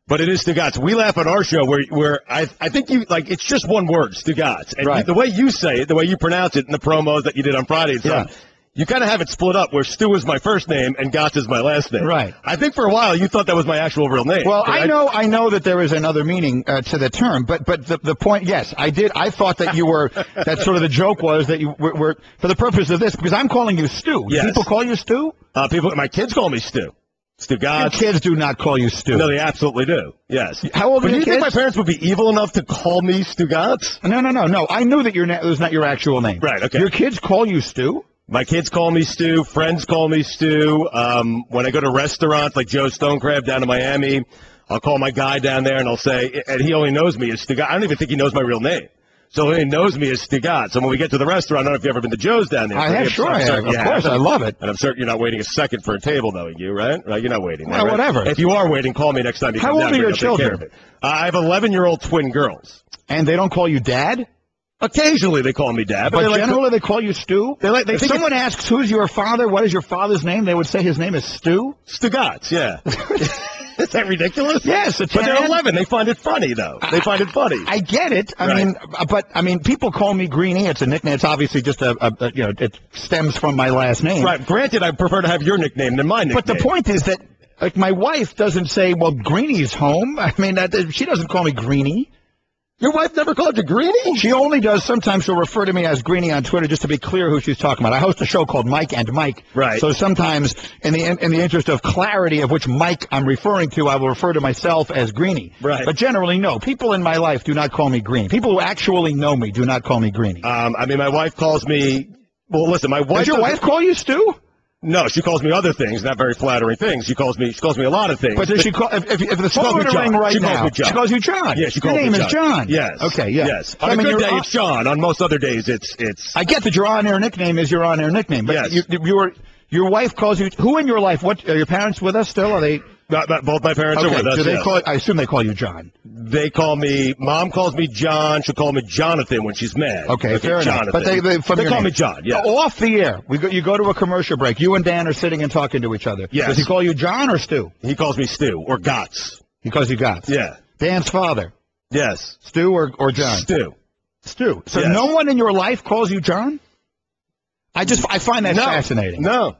but it is Stugotz. We laugh on our show where I think you, like, it's just one word, Stugotz. And the way you say it, the way you pronounce it in the promos that you did on Friday and stuff, you kind of have it split up where Stu is my first name and Gotz is my last name. Right. I think for a while you thought that was my actual real name. Well, I know that there is another meaning to the term, but the point, yes, I did. I thought that you were, that sort of the joke was that you were for the purpose of this, because I'm calling you Stu. Yes. People call you Stu? My kids call me Stu. Stugotz. Your kids do not call you Stu. No, they absolutely do. Yes. How old are your kids? Do you think my parents would be evil enough to call me Stugotz? No. I knew that it was not your actual name. Right, okay. Your kids call you Stu? My kids call me Stu. Friends call me Stu. When I go to restaurants like Joe Stonecrab down in Miami, I'll call my guy down there and I'll say, and he only knows me as Stugotz. I don't even think he knows my real name. So he knows me as Stugotz. So when we get to the restaurant, I don't know if you've ever been to Joe's down there. I have, sure I have. Of course, I love it. And I'm certain you're not waiting a second for a table, knowing you, right? Right? You're not waiting. Well, right? Whatever. If you are waiting, call me next time you come down. How old are your children? I have 11-year-old twin girls. And they don't call you Dad? Occasionally they call me Dad. But generally they call you Stu? If someone asks, who's your father, what is your father's name, they would say his name is Stu? Stugotz, yeah. Is that ridiculous? Yes, but they're 11. They find it funny, though. They find it funny. I get it. I mean, people call me Greeny. It's a nickname. It's obviously just it stems from my last name. Right. Granted, I prefer to have your nickname than my nickname. But the point is that, like, my wife doesn't say, well, Greeny's home. I mean, she doesn't call me Greeny. Your wife never called you Greeny? She only does. Sometimes she'll refer to me as Greeny on Twitter, just to be clear who she's talking about. I host a show called Mike and Mike. Right. So sometimes, in the interest of clarity of which Mike I'm referring to, I will refer to myself as Greeny. Right. But generally, no. People in my life do not call me Greeny. People who actually know me do not call me Greeny. I mean, my wife calls me. Well, listen, my wife. Does your wife call you Stu? No, she calls me other things, not very flattering things. She calls me a lot of things. But does she call, if the phone were to ring right now, she calls you John. Yeah, she calls me John. Your name is John. Yes. Okay, yeah. Yes. On a good day, it's John. On most other days, it's. I get that your on-air nickname is your on-air nickname, but yes. Your wife calls you. Who in your life? What are your parents with us still? Are they? Both my parents are with us. Do they yes. call? I assume they call you John. They call me. Mom calls me John. She'll call me Jonathan when she's mad. Okay, fair Jonathan. enough. But they call me John. Yeah. Off the air, you go to a commercial break. You and Dan are sitting and talking to each other. Yes. Does he call you John or Stu? He calls me Stu or Gotts. He calls you Gotts. Yeah. Dan's father. Yes. Stu or John? Stu. Stu. So yes. No one in your life calls you John? I find that fascinating. No.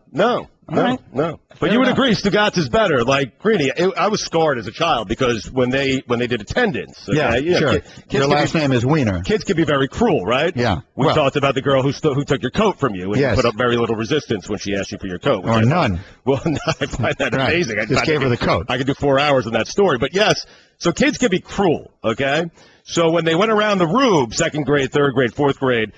But you would agree, Stugotz is better. Like Greeny, I was scarred as a child because when they did attendance. Okay, yeah, sure. Your last name is Weiner. Kids can be very cruel, right? Yeah. We talked about the girl who took your coat from you and you put up very little resistance when she asked you for your coat. Or none. Well, I find that amazing. I just gave her the coat. I could do 4 hours on that story. But yes, so kids can be cruel, okay? So when they went around the room, 2nd grade, 3rd grade, 4th grade,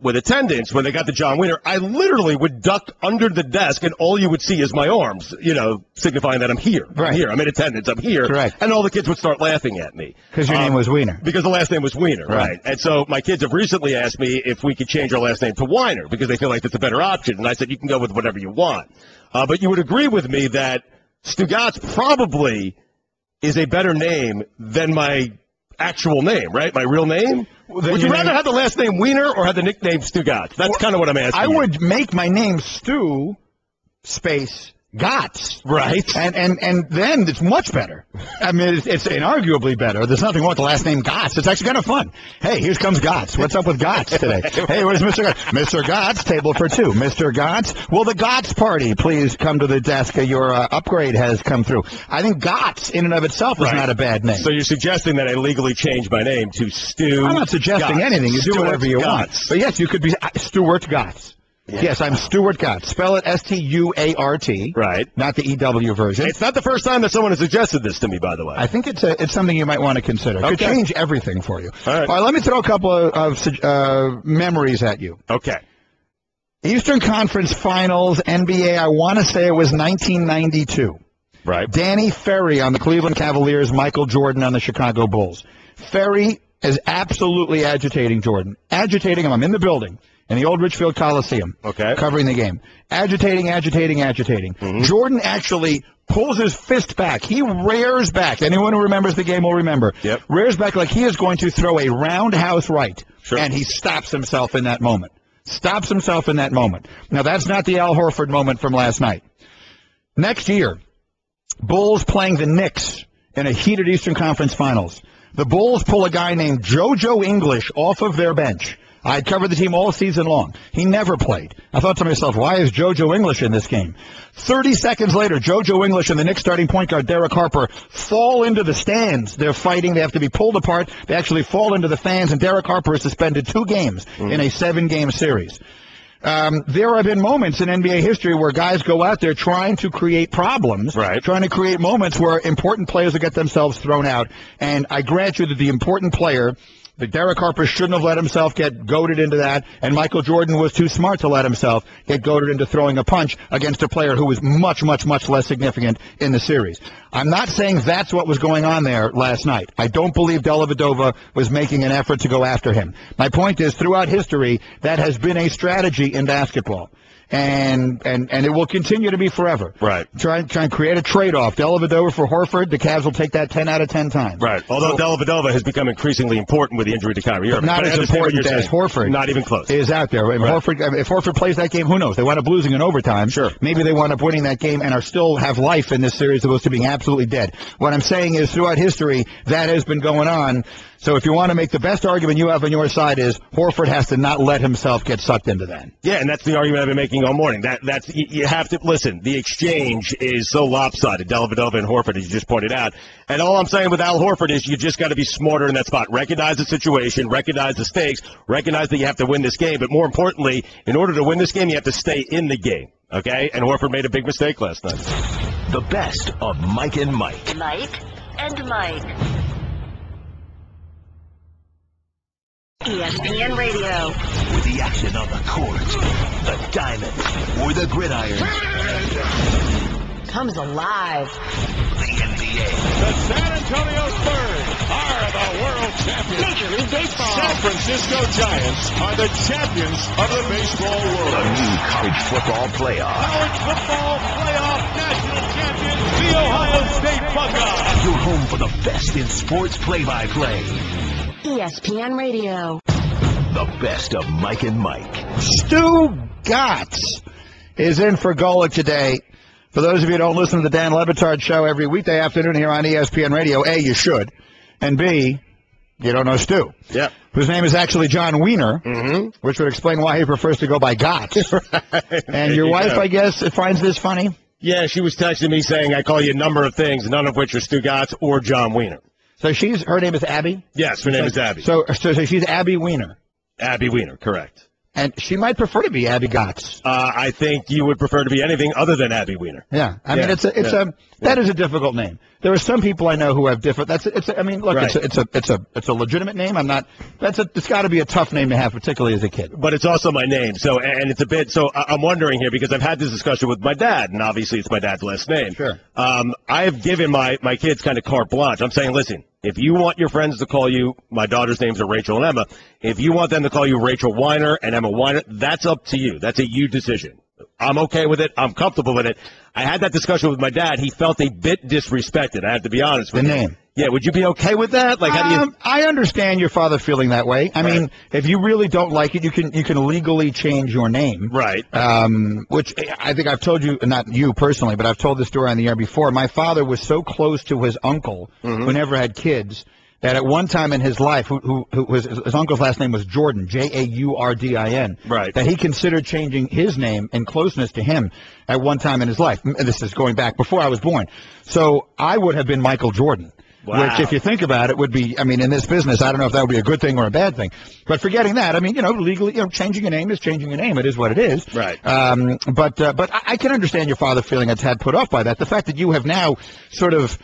with attendance, when they got to John Weiner, I literally would duck under the desk, and all you would see is my arms, signifying that I'm here. Right. I'm here. I'm in attendance. I'm here. Correct. And all the kids would start laughing at me. Because your name was Weiner. Because the last name was Weiner, right? And so my kids have recently asked me if we could change our last name to Weiner because they feel like that's a better option. And I said, you can go with whatever you want. But you would agree with me that Stugotz probably is a better name than my actual name, right? My real name? Would you rather have the last name Weiner or have the nickname Stugotz? That's kind of what I'm asking. I would make my name Stu space Gotts. Right. And then it's much better. I mean, it's inarguably better. There's nothing wrong with the last name Gotts. It's actually kind of fun. Hey, here comes Gotts. What's up with Gotts today? Hey, where's Mr. Gotts? Mr. Gotts, table for 2. Mr. Gotts, will the Gotts party please come to the desk? Your upgrade has come through. I think Gotts in and of itself is not a bad name. So you're suggesting that I legally change my name to Stu? I'm not suggesting anything. You do whatever you want. But yes, you could be Stuart Gotts. Yeah. Yes, I'm Stuart Gotts. Spell it Stuart. Right. Not the EW version. It's not the first time that someone has suggested this to me, by the way. I think it's something you might want to consider. It could change everything for you. All right. Let me throw a couple of memories at you. Okay. Eastern Conference Finals, NBA, I want to say it was 1992. Right. Danny Ferry on the Cleveland Cavaliers, Michael Jordan on the Chicago Bulls. Ferry is absolutely agitating Jordan. Agitating him. I'm in the building. In the old Richfield Coliseum, covering the game. Agitating. Mm-hmm. Jordan actually pulls his fist back. He rears back. Anyone who remembers the game will remember. Yep. Rears back like he is going to throw a roundhouse right. Sure. And he stops himself in that moment. Now, that's not the Al Horford moment from last night. Next year, Bulls playing the Knicks in a heated Eastern Conference Finals. The Bulls pull a guy named JoJo English off of their bench. I'd covered the team all season long. He never played. I thought to myself, why is JoJo English in this game? 30 seconds later, JoJo English and the Knicks starting point guard Derek Harper fall into the stands. They're fighting. They have to be pulled apart. They actually fall into the fans, and Derek Harper is suspended 2 games in a 7-game series. There have been moments in NBA history where guys go out there trying to create problems, trying to create moments where important players will get themselves thrown out. And I grant you that the important player, that Derek Harper shouldn't have let himself get goaded into that, and Michael Jordan was too smart to let himself get goaded into throwing a punch against a player who was much, much, much less significant in the series. I'm not saying that's what was going on there last night. I don't believe Dellavedova was making an effort to go after him. My point is, throughout history, that has been a strategy in basketball. And it will continue to be forever. Right. Try and create a trade-off. Dellavedova for Horford, the Cavs will take that 10 out of 10 times. Right. Although Dellavedova has become increasingly important with the injury to Kyrie Irving. Not as important as Horford. Not even close. Is out there. If Horford plays that game, who knows? They wind up losing in overtime. Sure. Maybe they wind up winning that game and are still have life in this series opposed to being absolutely dead. What I'm saying is, throughout history, that has been going on. So if you want to make the best argument you have on your side is Horford has to not let himself get sucked into that. Yeah, and that's the argument I've been making all morning. That's you have to listen. The exchange is so lopsided, Dellavedova and Horford, as you just pointed out. And all I'm saying with Al Horford is you just got to be smarter in that spot. Recognize the situation, recognize the stakes, recognize that you have to win this game. But more importantly, in order to win this game, you have to stay in the game. Okay? And Horford made a big mistake last night. The best of Mike and Mike. Mike and Mike. ESPN Radio. With the action on the court, the diamond, or the gridiron. Comes alive. The NBA. The San Antonio Spurs are the world champions. Major League Baseball. San Francisco Giants are the champions of the baseball world. The new college football playoff. College football playoff national champions, the Ohio State Buckeyes. Your home for the best in sports play-by-play. ESPN Radio. The best of Mike and Mike. Stugotz is in for Golic today. For those of you who don't listen to the Dan Le Batard Show every weekday afternoon here on ESPN Radio, A, you should, and B, you don't know Stu. Yeah. Whose name is actually John Weiner, which would explain why he prefers to go by Gotts. Right. And your wife, I guess, finds this funny? Yeah, she was texting me saying I call you a number of things, none of which are Stugotz or John Weiner. So her name is Abby? Yes, her name is Abby. So she's Abby Weiner. Abby Weiner, correct. And she might prefer to be Abby Gotts. I think you would prefer to be anything other than Abby Weiner. Yeah, I mean that is a difficult name. There are some people I know who have different. It's a legitimate name. It's got to be a tough name to have, particularly as a kid. But it's also my name. So and it's a bit. So I'm wondering here because I've had this discussion with my dad, and obviously it's my dad's last name. Sure. I have given my kids kind of carte blanche. I'm saying, listen, if you want your friends to call you, my daughter's names are Rachel and Emma. If you want them to call you Rachel Weiner and Emma Weiner, that's up to you. That's a you decision. I'm okay with it. I'm comfortable with it. I had that discussion with my dad. He felt a bit disrespected. I have to be honest with you. The name. Yeah, would you be okay with that? Like, how do you? I understand your father feeling that way. I mean, if you really don't like it, you can legally change your name. Right. Which I think I've told you, not you personally, but I've told this story on the air before. My father was so close to his uncle who never had kids that at one time in his life, his uncle's last name was Jordan, Jaurdin, right, that he considered changing his name in closeness to him at one time in his life. This is going back before I was born. So I would have been Michael Jordan. Wow. Which, if you think about it, would be, I mean, in this business, I don't know if that would be a good thing or a bad thing. But forgetting that, I mean, legally, changing a name is changing a name. It is what it is. Right. But I can understand your father feeling a tad put off by that. The fact that you have now sort of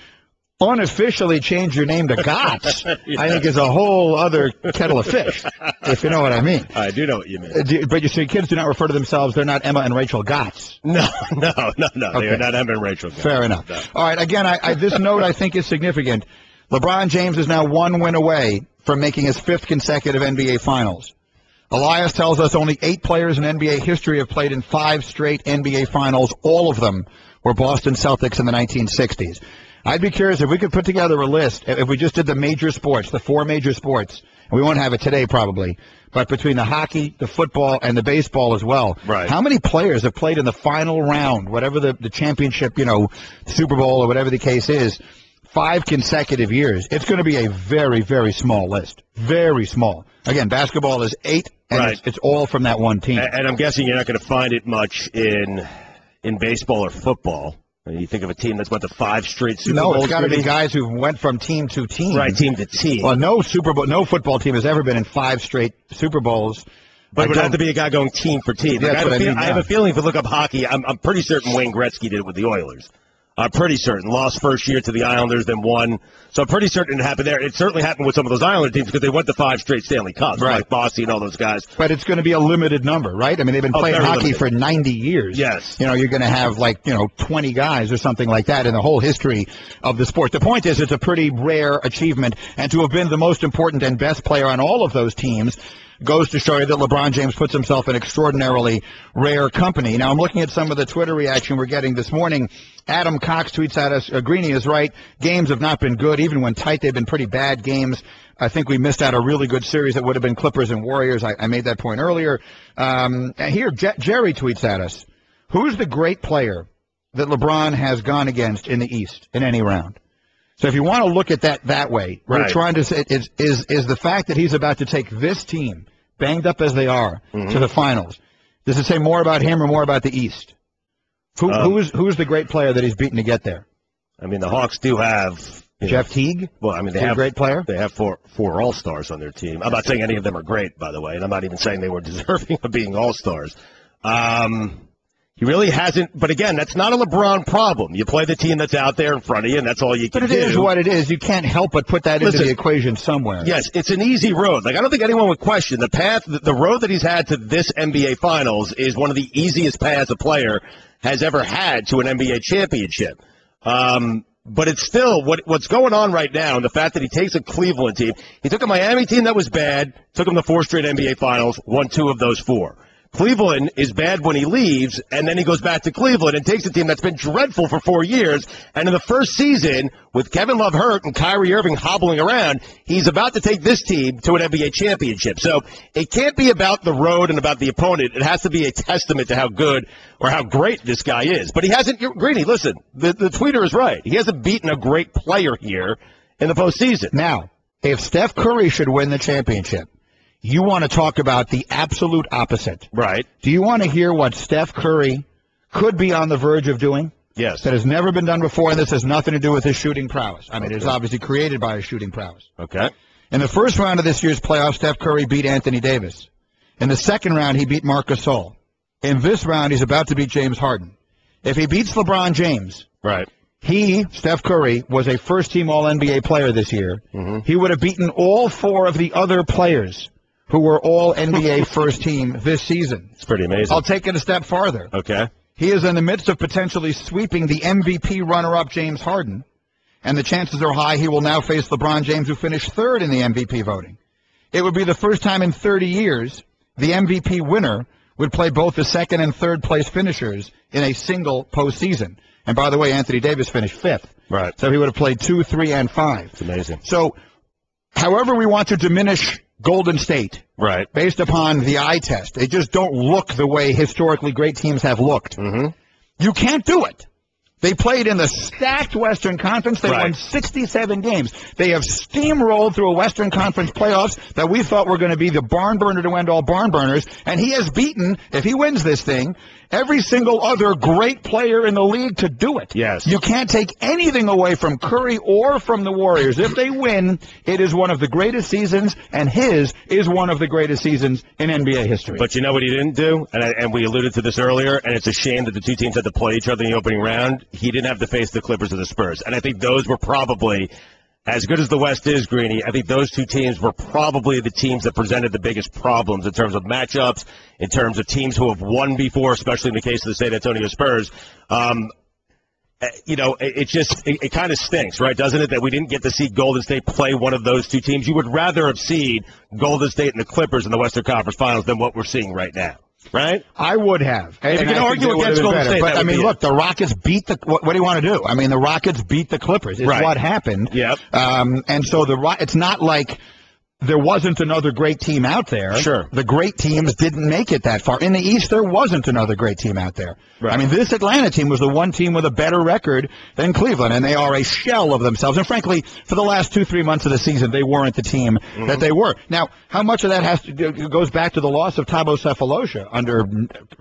unofficially changed your name to Gotts, I think is a whole other kettle of fish, if you know what I mean. I do know what you mean. But you see, kids do not refer to themselves, they're not Emma and Rachel Gotts. No. Okay. They are not Emma and Rachel Gotts. Fair enough. No. All right, again, this note I think is significant. LeBron James is now one win away from making his 5th consecutive NBA Finals. Elias tells us only 8 players in NBA history have played in 5 straight NBA Finals. All of them were Boston Celtics in the 1960s. I'd be curious if we could put together a list, if we just did the major sports, the 4 major sports, and we won't have it today probably, but between the hockey, the football, and the baseball as well. Right. How many players have played in the final round, whatever the championship, Super Bowl or whatever the case is, 5 consecutive years? It's going to be a very, very small list. Very small. Again, basketball is 8, and it's all from that one team. And I'm guessing you're not going to find it much in baseball or football. You think of a team that's went to 5 straight Super Bowls. No, it's got to be guys who went from team to team. Right, team to team. Well, no football team has ever been in 5 straight Super Bowls. But it would have to be a guy going team for team. Like, I have a feeling if you look up hockey, I'm pretty certain Wayne Gretzky did it with the Oilers. I'm pretty certain. Lost first year to the Islanders, then won. So I'm pretty certain it happened there. It certainly happened with some of those Islander teams because they went to 5 straight Stanley Cups, like Bossy and all those guys. But it's going to be a limited number, right? I mean, they've been playing hockey for 90 years. Yes. You're going to have 20 guys or something like that in the whole history of the sport. The point is it's a pretty rare achievement, and to have been the most important and best player on all of those teams goes to show you that LeBron James puts himself in extraordinarily rare company. Now, I'm looking at some of the Twitter reaction we're getting this morning. Adam Cox tweets at us, Greeny is right. Games have not been good. Even when tight, they've been pretty bad games. I think we missed out a really good series that would have been Clippers and Warriors. I made that point earlier. Here, Jerry tweets at us, who's the great player that LeBron has gone against in the East in any round? So if you want to look at that way, what we're trying to say is the fact that he's about to take this team, banged up as they are, to the finals. Does it say more about him or more about the East? Who's the great player that he's beaten to get there? I mean, the Hawks do have Jeff Teague. Well, I mean, they have a great player. They have four All-Stars on their team. I'm not saying any of them are great, by the way, and I'm not even saying they were deserving of being All-Stars. He really hasn't, but again, that's not a LeBron problem. You play the team that's out there in front of you, and that's all you can do. But it is what it is. You can't help but put that into the equation somewhere. Yes, it's an easy road. Like, I don't think anyone would question the path. The road that he's had to this NBA Finals is one of the easiest paths a player has ever had to an NBA championship. But it's still what's going on right now, and the fact that he takes a Cleveland team. He took a Miami team that was bad, took them to 4 straight NBA Finals, won 2 of those 4. Cleveland is bad when he leaves, and then he goes back to Cleveland and takes a team that's been dreadful for 4 years. And in the first season, with Kevin Love hurt and Kyrie Irving hobbling around, he's about to take this team to an NBA championship. So it can't be about the road and about the opponent. It has to be a testament to how good or how great this guy is. But he hasn't, Greeny, listen, the tweeter is right. He hasn't beaten a great player here in the postseason. Now, if Steph Curry should win the championship, you want to talk about the absolute opposite. Right. Do you want to hear what Steph Curry could be on the verge of doing? Yes. That has never been done before, and this has nothing to do with his shooting prowess. I mean, it's obviously created by his shooting prowess. Okay. In the first round of this year's playoffs, Steph Curry beat Anthony Davis. In the second round, he beat Marc Gasol. In this round, he's about to beat James Harden. If he beats LeBron James, right, he, Steph Curry, was a first-team All-NBA player this year. Mm-hmm. He would have beaten all 4 of the other players who were all NBA first team this season. It's pretty amazing. I'll take it a step farther. Okay. He is in the midst of potentially sweeping the MVP runner-up James Harden, and the chances are high he will now face LeBron James, who finished 3rd in the MVP voting. It would be the first time in 30 years the MVP winner would play both the 2nd and 3rd place finishers in a single postseason. And by the way, Anthony Davis finished 5th. Right. So he would have played 2, 3, and 5. It's amazing. So however we want to diminish Golden State, right, based upon the eye test, they just don't look the way historically great teams have looked. Mm-hmm. You can't do it. They played in the stacked Western Conference. They won 67 games. They have steamrolled through a Western Conference playoffs that we thought were going to be the barn burner to end all barn burners. And he has beaten, if he wins this thing, every single other great player in the league to do it. Yes. You can't take anything away from Curry or from the Warriors. If they win, it is one of the greatest seasons, and his is one of the greatest seasons in NBA history. But you know what he didn't do? And we alluded to this earlier, and it's a shame that the 2 teams had to play each other in the opening round. He didn't have to face the Clippers or the Spurs. And I think those were probably, as good as the West is, Greeny, I think those 2 teams were probably the teams that presented the biggest problems in terms of matchups, in terms of teams who have won before, especially in the case of the San Antonio Spurs. You know, it kind of stinks, right, doesn't it, that we didn't get to see Golden State play one of those 2 teams. You would rather have seen Golden State and the Clippers in the Western Conference Finals than what we're seeing right now. Right? I would have. If you can argue against Golden State, but I mean, look, the Rockets beat the. What do you want to do? I mean, the Rockets beat the Clippers. It's what happened. Yep. And so it's not like there wasn't another great team out there. Sure. The great teams didn't make it that far. In the East, there wasn't another great team out there. Right. I mean, this Atlanta team was the one team with a better record than Cleveland, and they are a shell of themselves. And frankly, for the last 2-3 months of the season, they weren't the team that they were. Now, how much of that goes back to the loss of Thabo Sefolosha under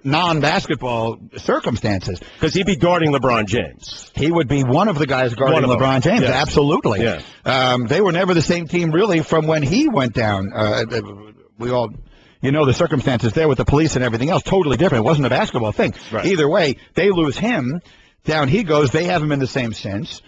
non-basketball circumstances? Because he'd be guarding LeBron James. He would be one of the guys guarding LeBron James, yes. Absolutely. Yeah. They were never the same team, really, from when he went down. We all... You know, the circumstances there with the police and everything else, totally different. It wasn't a basketball thing. Right. Either way, they lose him. Down he goes. They have him in the same sense.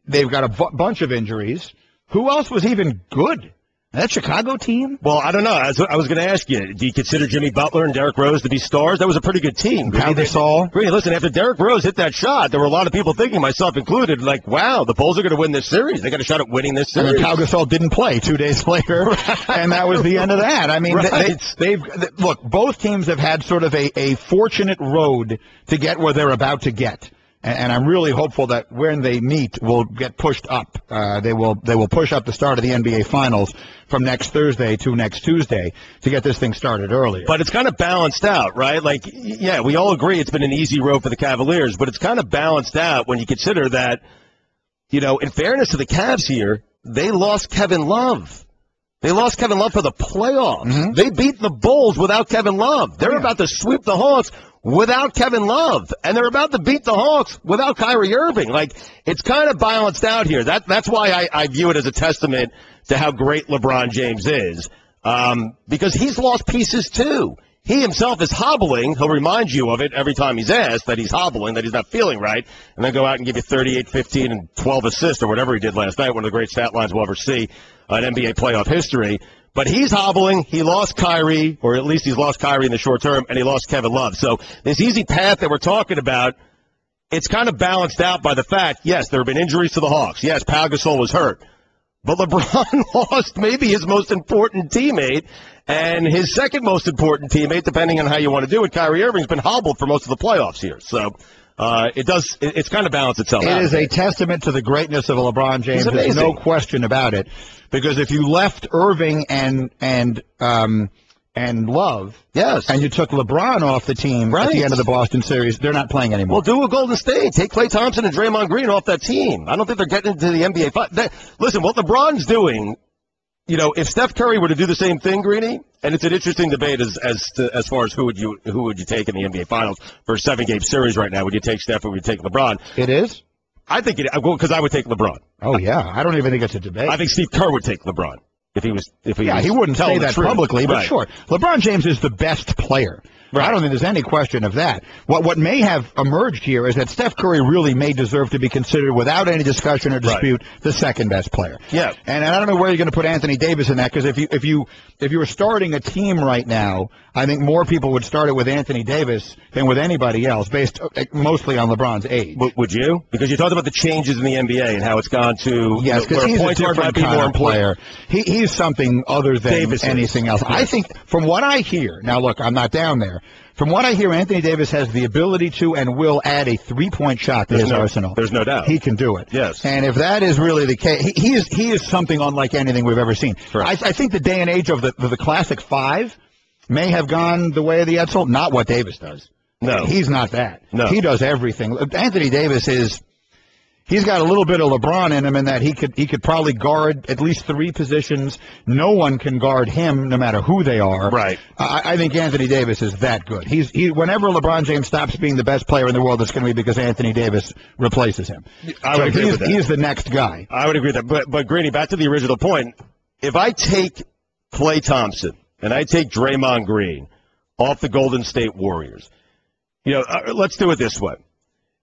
They've got a bunch of injuries. Who else was even good? That Chicago team? Well, I don't know. I was going to ask you, do you consider Jimmy Butler and Derrick Rose to be stars? That was a pretty good team. Pau Gasol. Greeny, listen, after Derrick Rose hit that shot, there were a lot of people thinking, myself included, like, wow, the Bulls are going to win this series. They got a shot at winning this series. And then Pau Gasol didn't play 2 days later, and that was the end of that. I mean, look, both teams have had sort of a fortunate road to get where they're about to get. And I'm really hopeful that when they meet, will get pushed up. They will push up the start of the NBA Finals from next Thursday to next Tuesday to get this thing started earlier. But it's kind of balanced out, right? Like, yeah, we all agree it's been an easy road for the Cavaliers, but it's kind of balanced out when you consider that, you know, in fairness to the Cavs here, they lost Kevin Love. They lost Kevin Love for the playoffs. Mm-hmm. They beat the Bulls without Kevin Love. They're about to sweep the Hawks without Kevin Love, and they're about to beat the Hawks without Kyrie Irving. Like, it's kind of balanced out here. That's why I view it as a testament to how great LeBron James is, because he's lost pieces too. He himself is hobbling. He'll remind you of it every time he's asked that he's hobbling, that he's not feeling right, and then go out and give you 38, 15, and 12 assists or whatever he did last night, one of the great stat lines we'll ever see in NBA playoff history. But he's hobbling. He lost Kyrie, or at least he's lost Kyrie in the short term, and he lost Kevin Love. So this easy path that we're talking about, it's kind of balanced out by the fact, yes, there have been injuries to the Hawks. Yes, Pau Gasol was hurt. But LeBron lost maybe his most important teammate, and his second most important teammate, depending on how you want to do it, Kyrie Irving's been hobbled for most of the playoffs here. So it's kind of balanced itself out. It is a testament to the greatness of LeBron James. There's no question about it. Because if you left Irving and Love, yes, and you took LeBron off the team at the end of the Boston series, they're not playing anymore. Well, do a Golden State. Take Klay Thompson and Draymond Green off that team. I don't think they're getting into the NBA. Listen, what LeBron's doing, if Steph Curry were to do the same thing, Greeny, and it's an interesting debate as far as who would you take in the NBA Finals for a 7-game series right now. Would you take Steph or would you take LeBron? It is? I think because I would take LeBron. Oh, yeah. I don't even think it's a debate. I think Steve Kerr would take LeBron. He wouldn't say that publicly, but sure. LeBron James is the best player. Right. I don't think there's any question of that. What may have emerged here is that Steph Curry really may deserve to be considered, without any discussion or dispute, the second best player. Yeah. And I don't know where you're going to put Anthony Davis in that, because if you were starting a team right now, I think more people would start it with Anthony Davis than with anybody else, based mostly on LeBron's age. Would you? Because you talked about the changes in the NBA and how it's gone to yes, because he's a different kind of player. He's something other than Davis anything else. Yes. I think, from what I hear, now look, I'm not down there. From what I hear, Anthony Davis has the ability to and will add a three-point shot to his arsenal. There's no doubt. He can do it. Yes. And if that is really the case, he is something unlike anything we've ever seen. I think the day and age of the classic five may have gone the way of the Edsel. Not what Davis does. No. He's not that. No. He does everything. Anthony Davis he's got a little bit of LeBron in him, in that he could probably guard at least 3 positions. No one can guard him, no matter who they are. Right. I think Anthony Davis is that good. Whenever LeBron James stops being the best player in the world, it's going to be because Anthony Davis replaces him. I would agree with that. He's the next guy. I would agree with that. But Greeny, back to the original point. If I take Klay Thompson and I take Draymond Green off the Golden State Warriors, let's do it this way.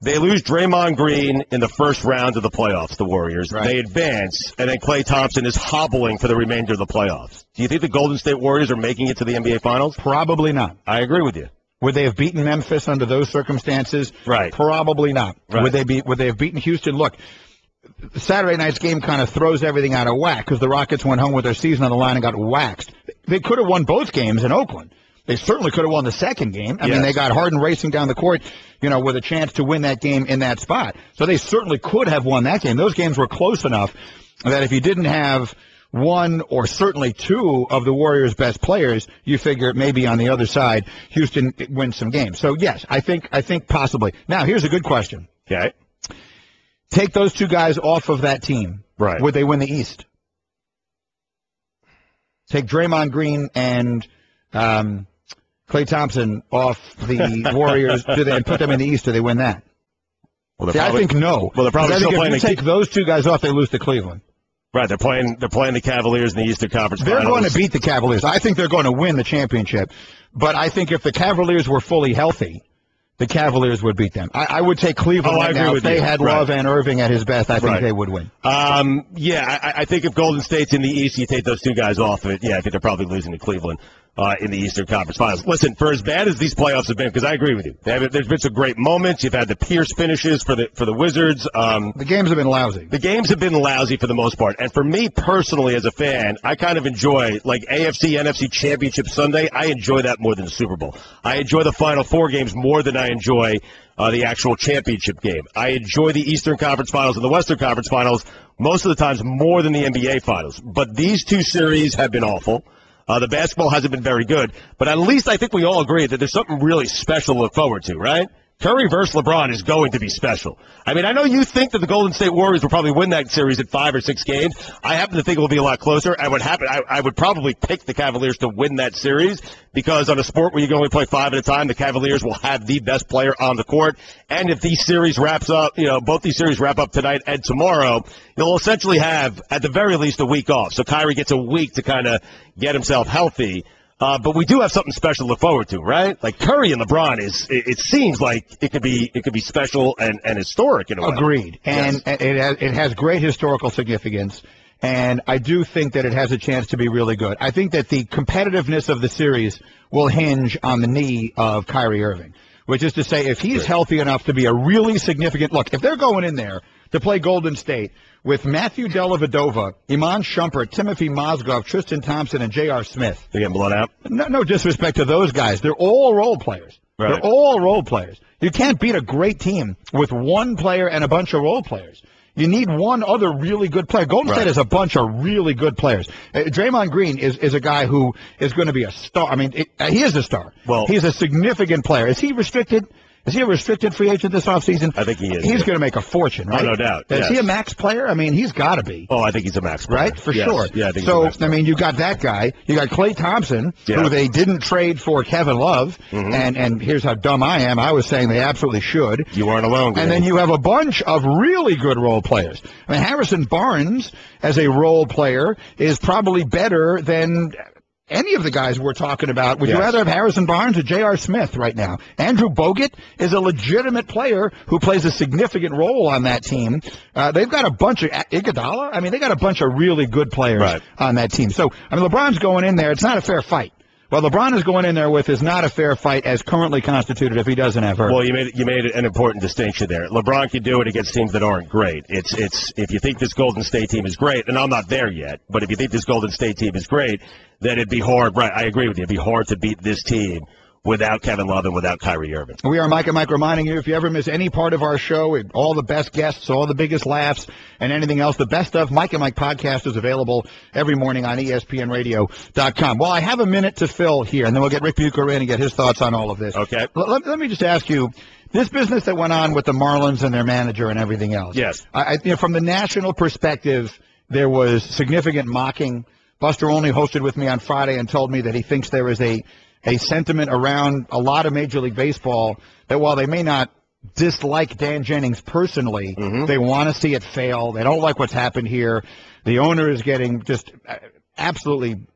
They lose Draymond Green in the first round of the playoffs, the Warriors. Right. They advance, and then Klay Thompson is hobbling for the remainder of the playoffs. Do you think the Golden State Warriors are making it to the NBA Finals? Probably not. I agree with you. Would they have beaten Memphis under those circumstances? Right. Probably not. Right. Would they have beaten Houston? Look, Saturday night's game kind of throws everything out of whack, because the Rockets went home with their season on the line and got waxed. They could have won both games in Oakland. They certainly could have won the second game. I mean, they got Harden racing down the court, with a chance to win that game in that spot. So they certainly could have won that game. Those games were close enough that if you didn't have one or certainly 2 of the Warriors' best players, you figure maybe on the other side, Houston wins some games. So, yes, I think possibly. Now, here's a good question. Okay. Take those 2 guys off of that team. Right. Would they win the East? Take Draymond Green and Klay Thompson off the Warriors, and put them in the East, do they win that? Well, I think no. Well, they're probably still playing. If you take those 2 guys off, they lose to Cleveland. Right, they're playing the Cavaliers in the Eastern Conference Finals. They're going to beat the Cavaliers. I think they're going to win the championship. But I think if the Cavaliers were fully healthy, the Cavaliers would beat them. I would take Cleveland right now. If they had Love and Irving at his best, I think they would win. I think if Golden State's in the East, you take those 2 guys off of it. Yeah, I think they're probably losing to Cleveland in the Eastern Conference Finals. Listen, for as bad as these playoffs have been, because I agree with you, there's been some great moments. You've had the Pierce finishes for the Wizards. The games have been lousy. The games have been lousy for the most part. And for me personally, as a fan, I kind of enjoy, like AFC, NFC Championship Sunday, I enjoy that more than the Super Bowl. I enjoy the Final 4 games more than I enjoy the actual championship game. I enjoy the Eastern Conference Finals and the Western Conference Finals most of the times more than the NBA Finals. But these 2 series have been awful. The basketball hasn't been very good. But at least I think we all agree that there's something really special to look forward to, right? Curry versus LeBron is going to be special. I mean, I know you think that the Golden State Warriors will probably win that series at 5 or 6 games. I happen to think it will be a lot closer. And what happened, I would probably pick the Cavaliers to win that series, because on a sport where you can only play 5 at a time, the Cavaliers will have the best player on the court. And if these series wraps up, both these series wrap up tonight and tomorrow, you'll essentially have, at the very least, a week off. So Kyrie gets a week to kind of get himself healthy. But we do have something special to look forward to, right? Like Curry and LeBron it seems like it could be special and historic in a way. Agreed. And it has great historical significance. And I do think that it has a chance to be really good. I think that the competitiveness of the series will hinge on the knee of Kyrie Irving. which is to say if he's healthy enough to be a really significant – look, if they're going in there to play Golden State with Matthew Dellavedova, Iman Shumpert, Timothy Mozgov, Tristan Thompson, and J.R. Smith. They're getting blown out? No disrespect to those guys. They're all role players. Right. They're all role players. You can't beat a great team with one player and a bunch of role players. You need one other really good player. Golden State has a bunch of really good players. Draymond Green is a guy who is going to be a star. I mean, he is a star. Well, he's a significant player. Is he restricted? Is he a restricted free agent this offseason? I think he is. He's going to make a fortune, right? Oh, no doubt. Is he a max player? I mean, he's got to be. Oh, I think he's a max player. Right? For sure. Yeah, I think so, he's a max player. I mean, you got that guy. You got Klay Thompson, who they didn't trade for Kevin Love. And here's how dumb I am. I was saying they absolutely should. You weren't alone. And then you have a bunch of really good role players. I mean, Harrison Barnes, as a role player, is probably better than any of the guys we're talking about. Would you rather have Harrison Barnes or J.R. Smith right now? Andrew Bogut is a legitimate player who plays a significant role on that team. They've got a bunch of Iguodala. I mean, they got a bunch of really good players on that team. So, I mean, LeBron's going in there. It's not a fair fight. What LeBron is going in there with is not a fair fight as currently constituted if he doesn't have her. Well, you made an important distinction there. LeBron can do it against teams that aren't great. It's if you think this Golden State team is great, and I'm not there yet, but if you think this Golden State team is great, then it'd be hard. Right, I agree with you. It'd be hard to beat this team without Kevin Love and without Kyrie Irving. We are Mike and Mike reminding you, if you ever miss any part of our show, all the best guests, all the biggest laughs, and anything else, the best of Mike and Mike podcast is available every morning on ESPNradio.com. Well, I have a minute to fill here, and then we'll get Ric Bucher in and get his thoughts on all of this. Okay. Let me just ask you, this business that went on with the Marlins and their manager and everything else. Yes. From the national perspective, there was significant mocking. Buster Olney hosted with me on Friday and told me that he thinks there is a sentiment around a lot of Major League Baseball that while they may not dislike Dan Jennings personally, they want to see it fail. They don't like what's happened here. The owner is getting just absolutely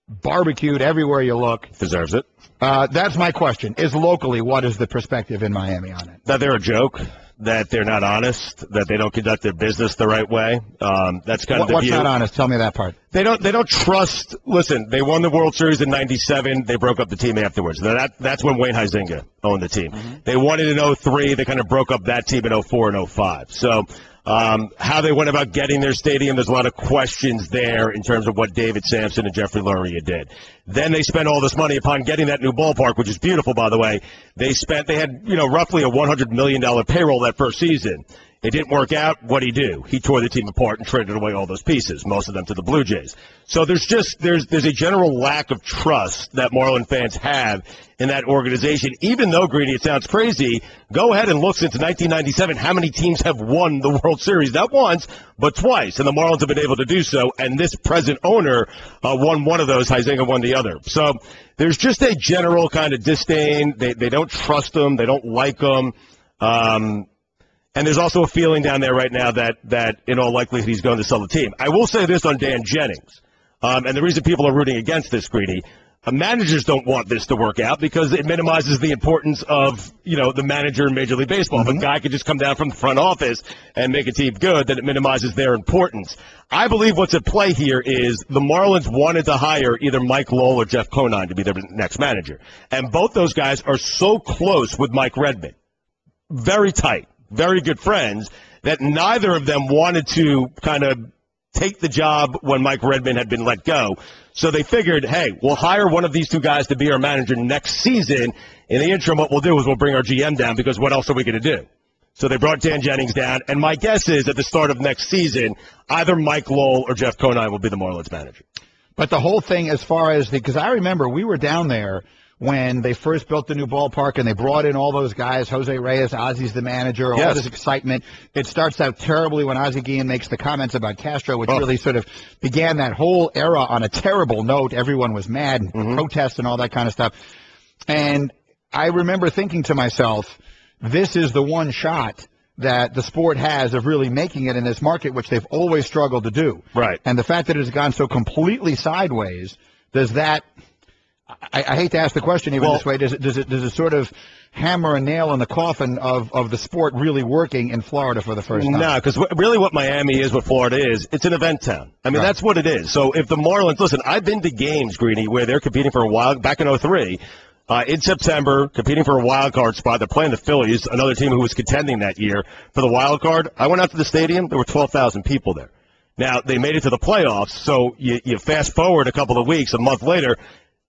barbecued everywhere you look. Deserves it. That's my question. Locally, what is the perspective in Miami on it? That they're a joke, that they're not honest, that they don't conduct their business the right way. That's kind of the What's view. not honest? Tell me that part. They don't trust. Listen, they won the World Series in '97. They broke up the team afterwards. That's when Wayne Huizenga owned the team. They won it in '03. They kind of broke up that team in '04 and '05. So how they went about getting their stadium, there's a lot of questions there in terms of what David Sampson and Jeffrey Luria did. Then they spent all this money upon getting that new ballpark, which is beautiful, by the way. They had roughly a $100 million payroll that first season. It didn't work out. What'd he do? He tore the team apart and traded away all those pieces, most of them to the Blue Jays. So there's a general lack of trust that Marlin fans have in that organization. Even though, Greeny, it sounds crazy, go ahead and look since 1997 how many teams have won the World Series. Not once, but twice. And the Marlins have been able to do so. And this present owner won one of those. Huizenga won the other. So there's just a general kind of disdain. They don't trust them. They don't like them. And there's also a feeling down there right now that in all likelihood he's going to sell the team. I will say this on Dan Jennings, and the reason people are rooting against this, Greeny, managers don't want this to work out because it minimizes the importance of, the manager in Major League Baseball. If a guy could just come down from the front office and make a team good, then it minimizes their importance. I believe what's at play here is the Marlins wanted to hire either Mike Lowell or Jeff Conine to be their next manager. And both those guys are so close with Mike Redmond. Very tight. Very good friends, that neither of them wanted to kind of take the job when Mike Redmond had been let go. So they figured, hey, we'll hire one of these two guys to be our manager next season. In the interim, what we'll do is we'll bring our GM down because what else are we going to do? So they brought Dan Jennings down, and my guess is at the start of next season, either Mike Lowell or Jeff Conine will be the Marlins manager. But the whole thing as far as because I remember we were down there when they first built the new ballpark and they brought in all those guys, Jose Reyes, Ozzy's the manager, all this excitement. It starts out terribly when Ozzie Guillen makes the comments about Castro, which really sort of began that whole era on a terrible note. Everyone was mad and protests and all that kind of stuff. And I remember thinking to myself, this is the one shot that the sport has of really making it in this market, which they've always struggled to do. Right. And the fact that it has gone so completely sideways, does that – I hate to ask the question even this way. Does it sort of hammer a nail in the coffin of the sport really working in Florida for the first time? No, because really what Miami is, what Florida is, it's an event town. I mean, that's what it is. So if the Marlins – listen, I've been to games, Greeny, where they're competing for a while back in '03. in September, competing for a wild card spot. They're playing the Phillies, another team who was contending that year for the wild card. I went out to the stadium. There were 12,000 people there. Now, they made it to the playoffs, so you fast forward a couple of weeks, a month later,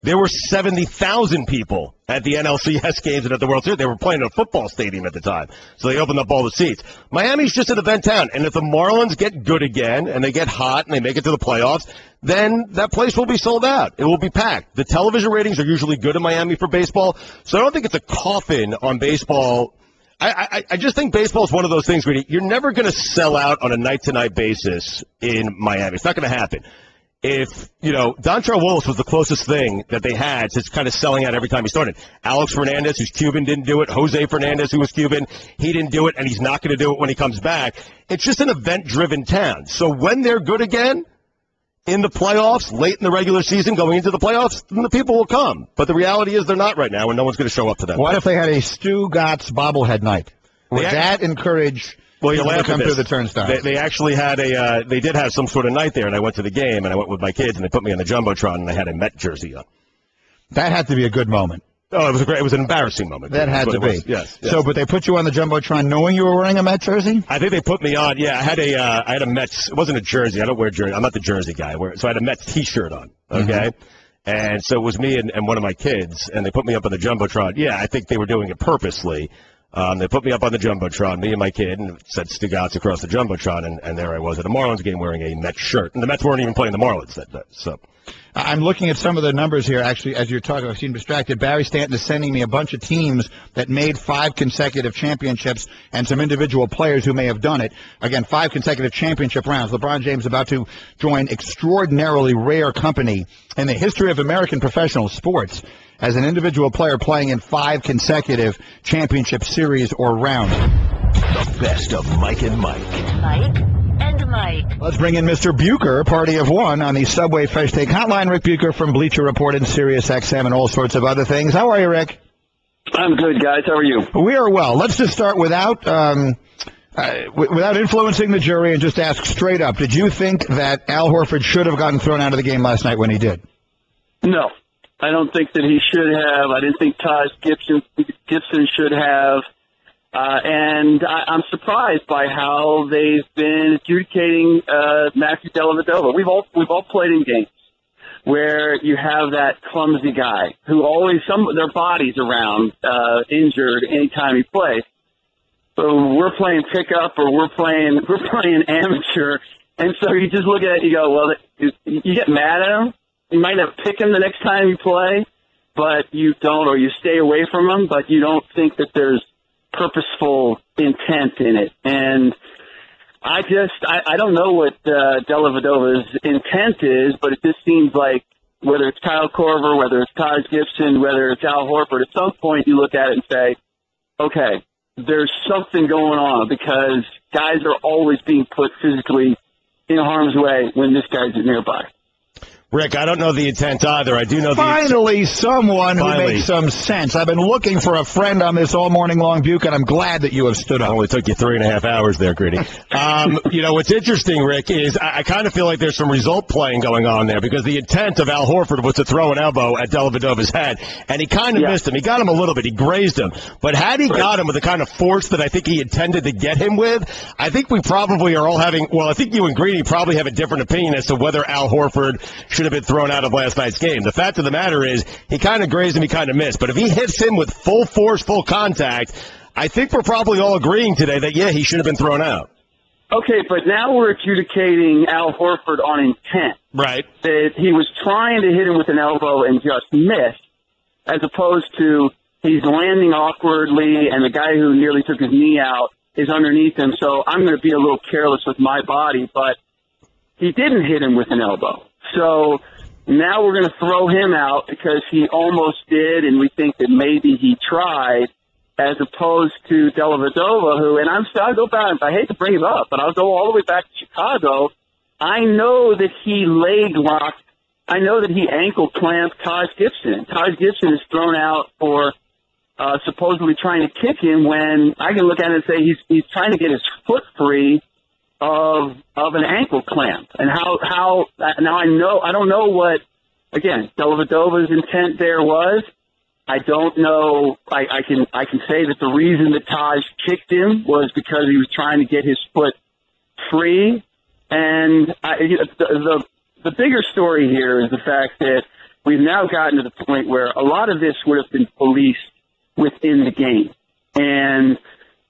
there were 70,000 people at the NLCS games and at the World Series. They were playing in a football stadium at the time, so they opened up all the seats. Miami's just an event town, and if the Marlins get good again and they get hot and they make it to the playoffs, then that place will be sold out. It will be packed. The television ratings are usually good in Miami for baseball, so I don't think it's a coffin on baseball. I just think baseball is one of those things where you're never going to sell out on a night-to-night basis in Miami. It's not going to happen. If, Dontrelle Willis was the closest thing that they had to kind of selling out every time he started. Alex Fernandez, who's Cuban, didn't do it. Jose Fernandez, who was Cuban, he didn't do it, and he's not going to do it when he comes back. It's just an event-driven town. So when they're good again, in the playoffs, late in the regular season, going into the playoffs, then the people will come. But the reality is they're not right now, and no one's going to show up to them. What if they had a Stugotz bobblehead night? Would that encourage people to come through the turnstiles? They actually had they did have some sort of night there, and I went to the game, and I went with my kids, and they put me on the Jumbotron, and I had a Met jersey on. That had to be a good moment. Oh, it was an embarrassing moment. That had to be. Yes. So, but they put you on the Jumbotron knowing you were wearing a Met jersey? I think they put me on. Yeah, I had a Mets. It wasn't a jersey. I don't wear jersey. I'm not the jersey guy. So I had a Mets T-shirt on. Okay. Mm-hmm. And so it was me and one of my kids, and they put me up on the Jumbotron. Yeah, I think they were doing it purposely. They put me up on the Jumbotron, me and my kid, and it said Stugotz across the Jumbotron, and there I was at a Marlins game wearing a Mets shirt. And the Mets weren't even playing the Marlins that day. So I'm looking at some of the numbers here, actually, as you're talking. I seem distracted. Barry Stanton is sending me a bunch of teams that made 5 consecutive championships and some individual players who may have done it. Again, 5 consecutive championship rounds. LeBron James about to join extraordinarily rare company in the history of American professional sports as an individual player playing in 5 consecutive championship series or rounds. The best of Mike and Mike. Mike and Mike. Let's bring in Mr. Bucher, party of one, on the Subway Fresh Take Hotline. Ric Bucher from Bleacher Report and Sirius XM and all sorts of other things. How are you, Rick? I'm good, guys. How are you? We are well. Let's just start without influencing the jury and just ask straight up. Did you think that Al Horford should have gotten thrown out of the game last night when he did? No. I don't think that he should have. I didn't think Taj Gibson should have. And I'm surprised by how they've been adjudicating Matthew Dellavedova. We've all played in games where you have that clumsy guy who always their body's around injured anytime he plays. So we're playing pickup or we're playing amateur, and so you just look at it and you go, well, you get mad at him. You might not pick him the next time you play, but you don't, or you stay away from him, but you don't think that there's purposeful intent in it. And I don't know what Dellavedova's intent is, but it just seems like whether it's Kyle Korver, whether it's Taj Gibson, whether it's Al Horford, at some point you look at it and say, okay, there's something going on because guys are always being put physically in harm's way when this guy's nearby. Rick, I don't know the intent either. I do know Finally, someone who makes some sense. I've been looking for a friend on this all morning long, Buke, and I'm glad that you have stood up. It only took you 3.5 hours there, Greeny. What's interesting, Rick, is I kind of feel like there's some result playing going on there because the intent of Al Horford was to throw an elbow at Dellavedova's head, and he kind of missed him. He got him a little bit. He grazed him. But had he got him with the kind of force that I think he intended to get him with, I think we probably are all having – well, I think you and Greeny probably have a different opinion as to whether Al Horford should have been thrown out of last night's game. The fact of the matter is he kind of grazed him, he kind of missed. But if he hits him with full force, full contact, I think we're probably all agreeing today that, yeah, he should have been thrown out. Okay, but now we're adjudicating Al Horford on intent. Right. That he was trying to hit him with an elbow and just missed, as opposed to he's landing awkwardly and the guy who nearly took his knee out is underneath him, so I'm going to be a little careless with my body, but he didn't hit him with an elbow. So now we're going to throw him out because he almost did, and we think that maybe he tried, as opposed to Dellavedova, who, and I'll go back, I hate to bring him up, but I'll go all the way back to Chicago. I know that he leg locked, I know that he ankle clamped Taj Gibson. Taj Gibson is thrown out for supposedly trying to kick him when I can look at it and say he's trying to get his foot free of an ankle clamp. And how now I don't know what, again, Dellavedova's intent there was. I don't know. I can say that the reason that Taj kicked him was because he was trying to get his foot free. And the bigger story here is the fact that we've now gotten to the point where a lot of this would have been policed within the game, and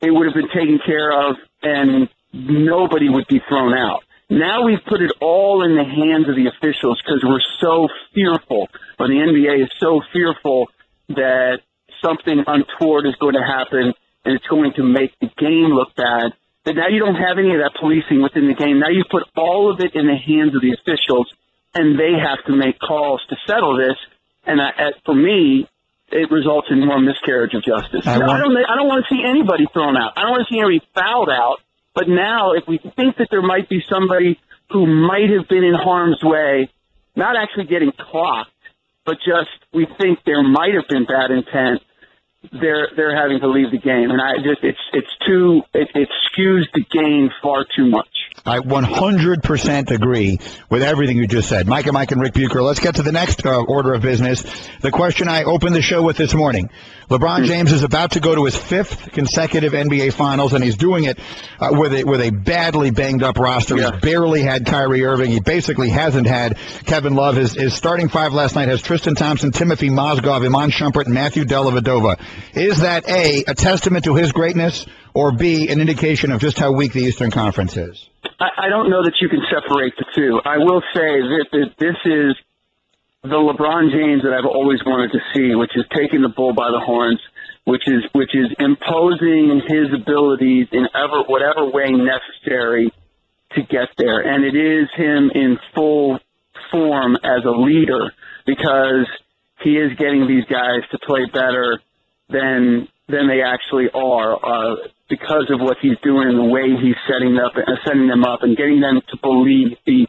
it would have been taken care of, and nobody would be thrown out. Now we've put it all in the hands of the officials because we're so fearful, or the NBA is so fearful that something untoward is going to happen and it's going to make the game look bad. But now you don't have any of that policing within the game. Now you put all of it in the hands of the officials, and they have to make calls to settle this. And for me, it results in more miscarriage of justice. I don't want to see anybody thrown out. I don't want to see anybody fouled out. But now, if we think that there might be somebody who might have been in harm's way, not actually getting clocked, but just we think there might have been bad intent, they're having to leave the game, and it skews the game far too much. I 100% agree with everything you just said. Mike and Ric Bucher. Let's get to the next order of business. The question I opened the show with this morning. LeBron James is about to go to his 5th consecutive NBA Finals, and he's doing it with a badly banged-up roster. Yeah. He's barely had Kyrie Irving. He basically hasn't had Kevin Love. His starting 5 last night has Tristan Thompson, Timothy Mozgov, Iman Shumpert, and Matthew Dellavedova. Is that, A, a testament to his greatness, or B, an indication of just how weak the Eastern Conference is? I don't know that you can separate the two. I will say that this is the LeBron James that I've always wanted to see, which is taking the bull by the horns, which is imposing his abilities in whatever way necessary to get there. And it is him in full form as a leader, because he is getting these guys to play better than they actually are, because of what he's doing and the way he's setting them up and getting them to believe the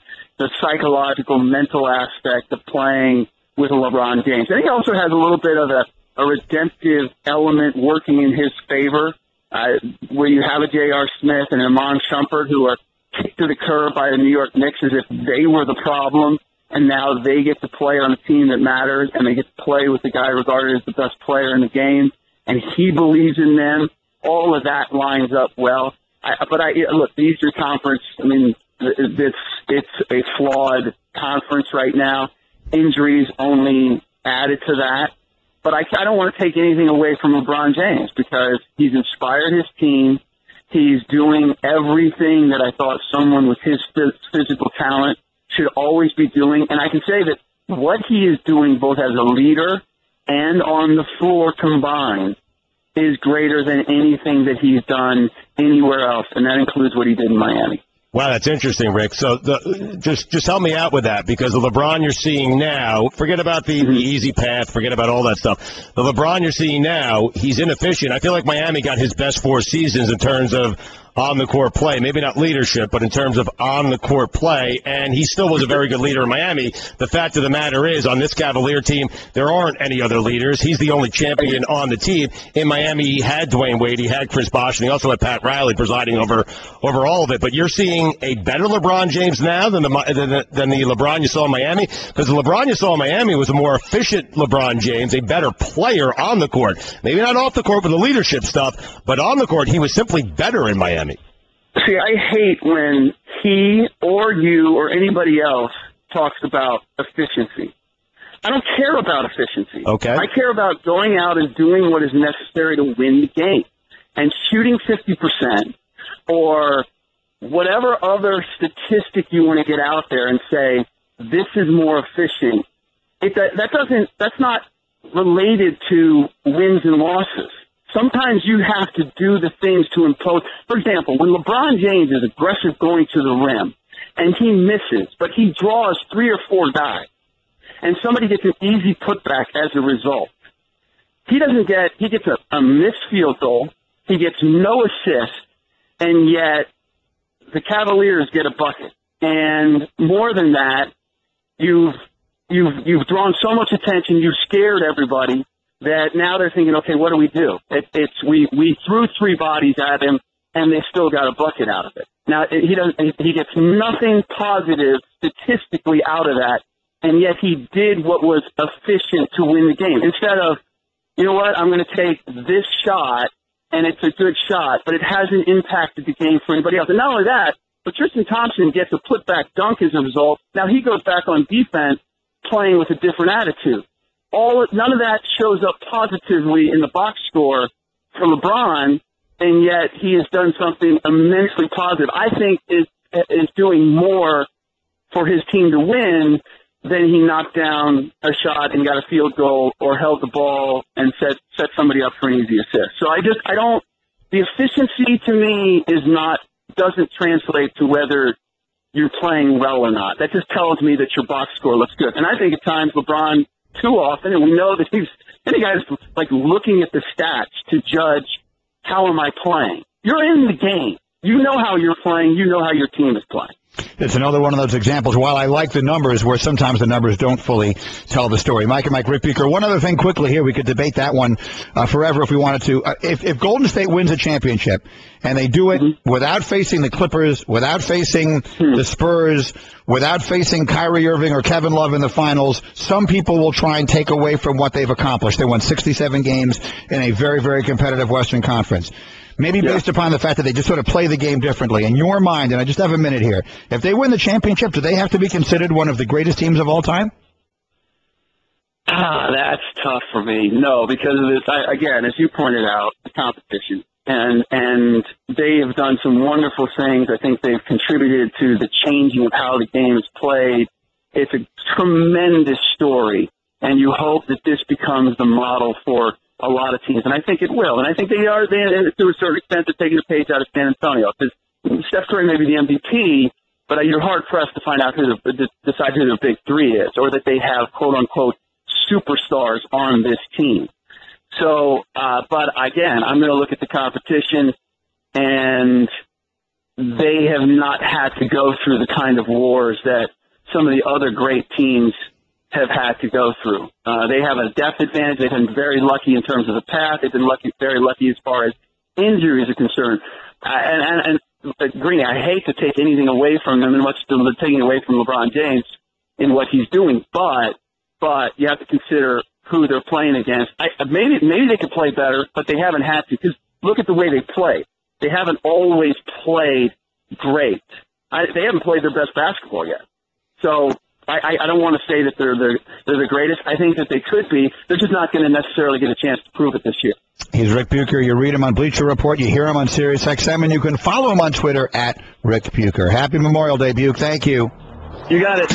psychological, mental aspect of playing with a LeBron James. I think he also has a little bit of a redemptive element working in his favor, where you have a J.R. Smith and Iman Shumpert who are kicked to the curb by the New York Knicks as if they were the problem, and now they get to play on a team that matters, and they get to play with the guy regarded as the best player in the game, and he believes in them. All of that lines up well. Look, the Eastern Conference, I mean, it's a flawed conference right now. Injuries only added to that. But I don't want to take anything away from LeBron James, because he's inspired his team. He's doing everything that I thought someone with his physical talent should always be doing. And I can say that what he is doing, both as a leader and on the floor combined, is greater than anything that he's done anywhere else, and that includes what he did in Miami. Wow, that's interesting, Rick. So just help me out with that, because the LeBron you're seeing now, forget about the easy path, forget about all that stuff. The LeBron you're seeing now, he's inefficient. I feel like Miami got his best 4 seasons in terms of on-the-court play. Maybe not leadership, but in terms of on-the-court play, and he still was a very good leader in Miami. The fact of the matter is, on this Cavalier team, there aren't any other leaders. He's the only champion on the team. In Miami, he had Dwayne Wade, he had Chris Bosh, and he also had Pat Riley presiding over all of it. But you're seeing a better LeBron James now than the LeBron you saw in Miami, because the LeBron you saw in Miami was a more efficient LeBron James, a better player on the court. Maybe not off the court with the leadership stuff, but on the court, he was simply better in Miami. See, I hate when he or you or anybody else talks about efficiency. I don't care about efficiency. Okay. I care about going out and doing what is necessary to win the game. And shooting 50% or whatever other statistic you want to get out there and say, this is more efficient, that's not related to wins and losses. Sometimes you have to do the things to impose. For example, when LeBron James is aggressive going to the rim and he misses, but he draws 3 or 4 guys, and somebody gets an easy putback as a result, he gets a missed field goal, he gets no assist, and yet the Cavaliers get a bucket. And more than that, you've drawn so much attention, you've scared everybody, that now they're thinking, okay, what do we do? We threw 3 bodies at him, and they still got a bucket out of it. Now he gets nothing positive statistically out of that, and yet he did what was efficient to win the game. Instead of you know what, I'm going to take this shot, and it's a good shot, but it hasn't impacted the game for anybody else. And not only that, but Tristan Thompson gets a put-back dunk as a result. Now he goes back on defense playing with a different attitude. None of that shows up positively in the box score for LeBron, and yet he has done something immensely positive. I think is doing more for his team to win than he knocked down a shot and got a field goal or held the ball and set somebody up for an easy assist. So the efficiency to me doesn't translate to whether you're playing well or not. That just tells me that your box score looks good. And I think at times LeBron too often, and we know that any guy's like looking at the stats to judge how am I playing. You're in the game. You know how you're playing. You know how your team is playing. It's another one of those examples, while I like the numbers, where sometimes the numbers don't fully tell the story. Mike and Mike, Ric Bucher. One other thing quickly here, we could debate that one forever if we wanted to. If Golden State wins a championship, and they do it without facing the Clippers, without facing the Spurs, without facing Kyrie Irving or Kevin Love in the finals, some people will try and take away from what they've accomplished. They won 67 games in a very, very competitive Western Conference. Maybe based upon the fact that they just sort of play the game differently. In your mind, and I just have a minute here, if they win the championship, do they have to be considered one of the greatest teams of all time? That's tough for me. No, because of this, again, as you pointed out, the competition. And they have done some wonderful things. I think they've contributed to the changing of how the game is played. It's a tremendous story, and you hope that this becomes the model for a lot of teams, and I think it will. And I think they are, to a certain extent, they're taking a page out of San Antonio. Because Steph Curry may be the MVP, but you're hard-pressed to find out decide who their big three is, or that they have, quote-unquote, superstars on this team. So, but again, I'm going to look at the competition, and they have not had to go through the kind of wars that some of the other great teams have had to go through. They have a depth advantage. They've been very lucky in terms of the path. They've been very lucky as far as injuries are concerned. And Greeny, I hate to take anything away from them and much taking away from LeBron James in what he's doing, but you have to consider who they're playing against. Maybe they could play better, but they haven't had to, because look at the way they play. They haven't always played great. They haven't played their best basketball yet. So I don't want to say that they're the greatest. I think that they could be. They're just not going to necessarily get a chance to prove it this year. He's Ric Bucher. You read him on Bleacher Report. You hear him on Sirius XM, and you can follow him on Twitter at Ric Bucher. Happy Memorial Day, Buch. Thank you. You got it.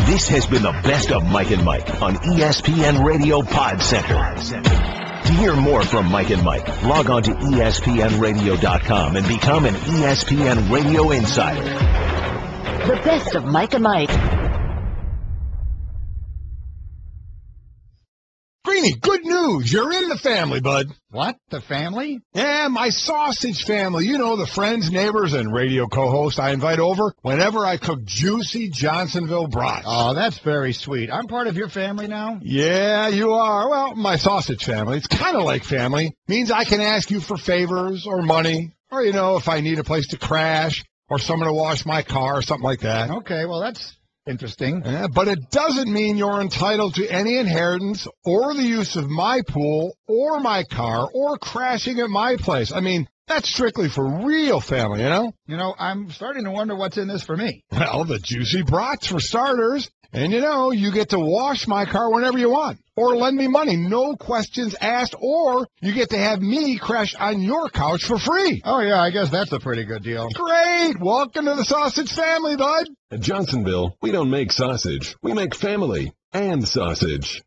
This has been the best of Mike and Mike on ESPN Radio Pod Center. To hear more from Mike and Mike, log on to ESPNRadio.com and become an ESPN Radio Insider. The best of Mike and Mike. Greeny, good news. You're in the family, bud. What? The family? Yeah, my sausage family. You know, the friends, neighbors, and radio co-host I invite over whenever I cook juicy Johnsonville brats. Oh, that's very sweet. I'm part of your family now? Yeah, you are. Well, my sausage family. It's kind of like family. Means I can ask you for favors or money, or, if I need a place to crash or someone to wash my car or something like that. Okay, well, that's interesting. Yeah, but it doesn't mean you're entitled to any inheritance or the use of my pool or my car or crashing at my place. I mean, that's strictly for real family, I'm starting to wonder what's in this for me. Well, the juicy brats for starters. And, you get to wash my car whenever you want. Or lend me money, no questions asked. Or you get to have me crash on your couch for free. Oh, yeah, I guess that's a pretty good deal. Great. Welcome to the sausage family, bud. At Johnsonville, we don't make sausage. We make family and sausage.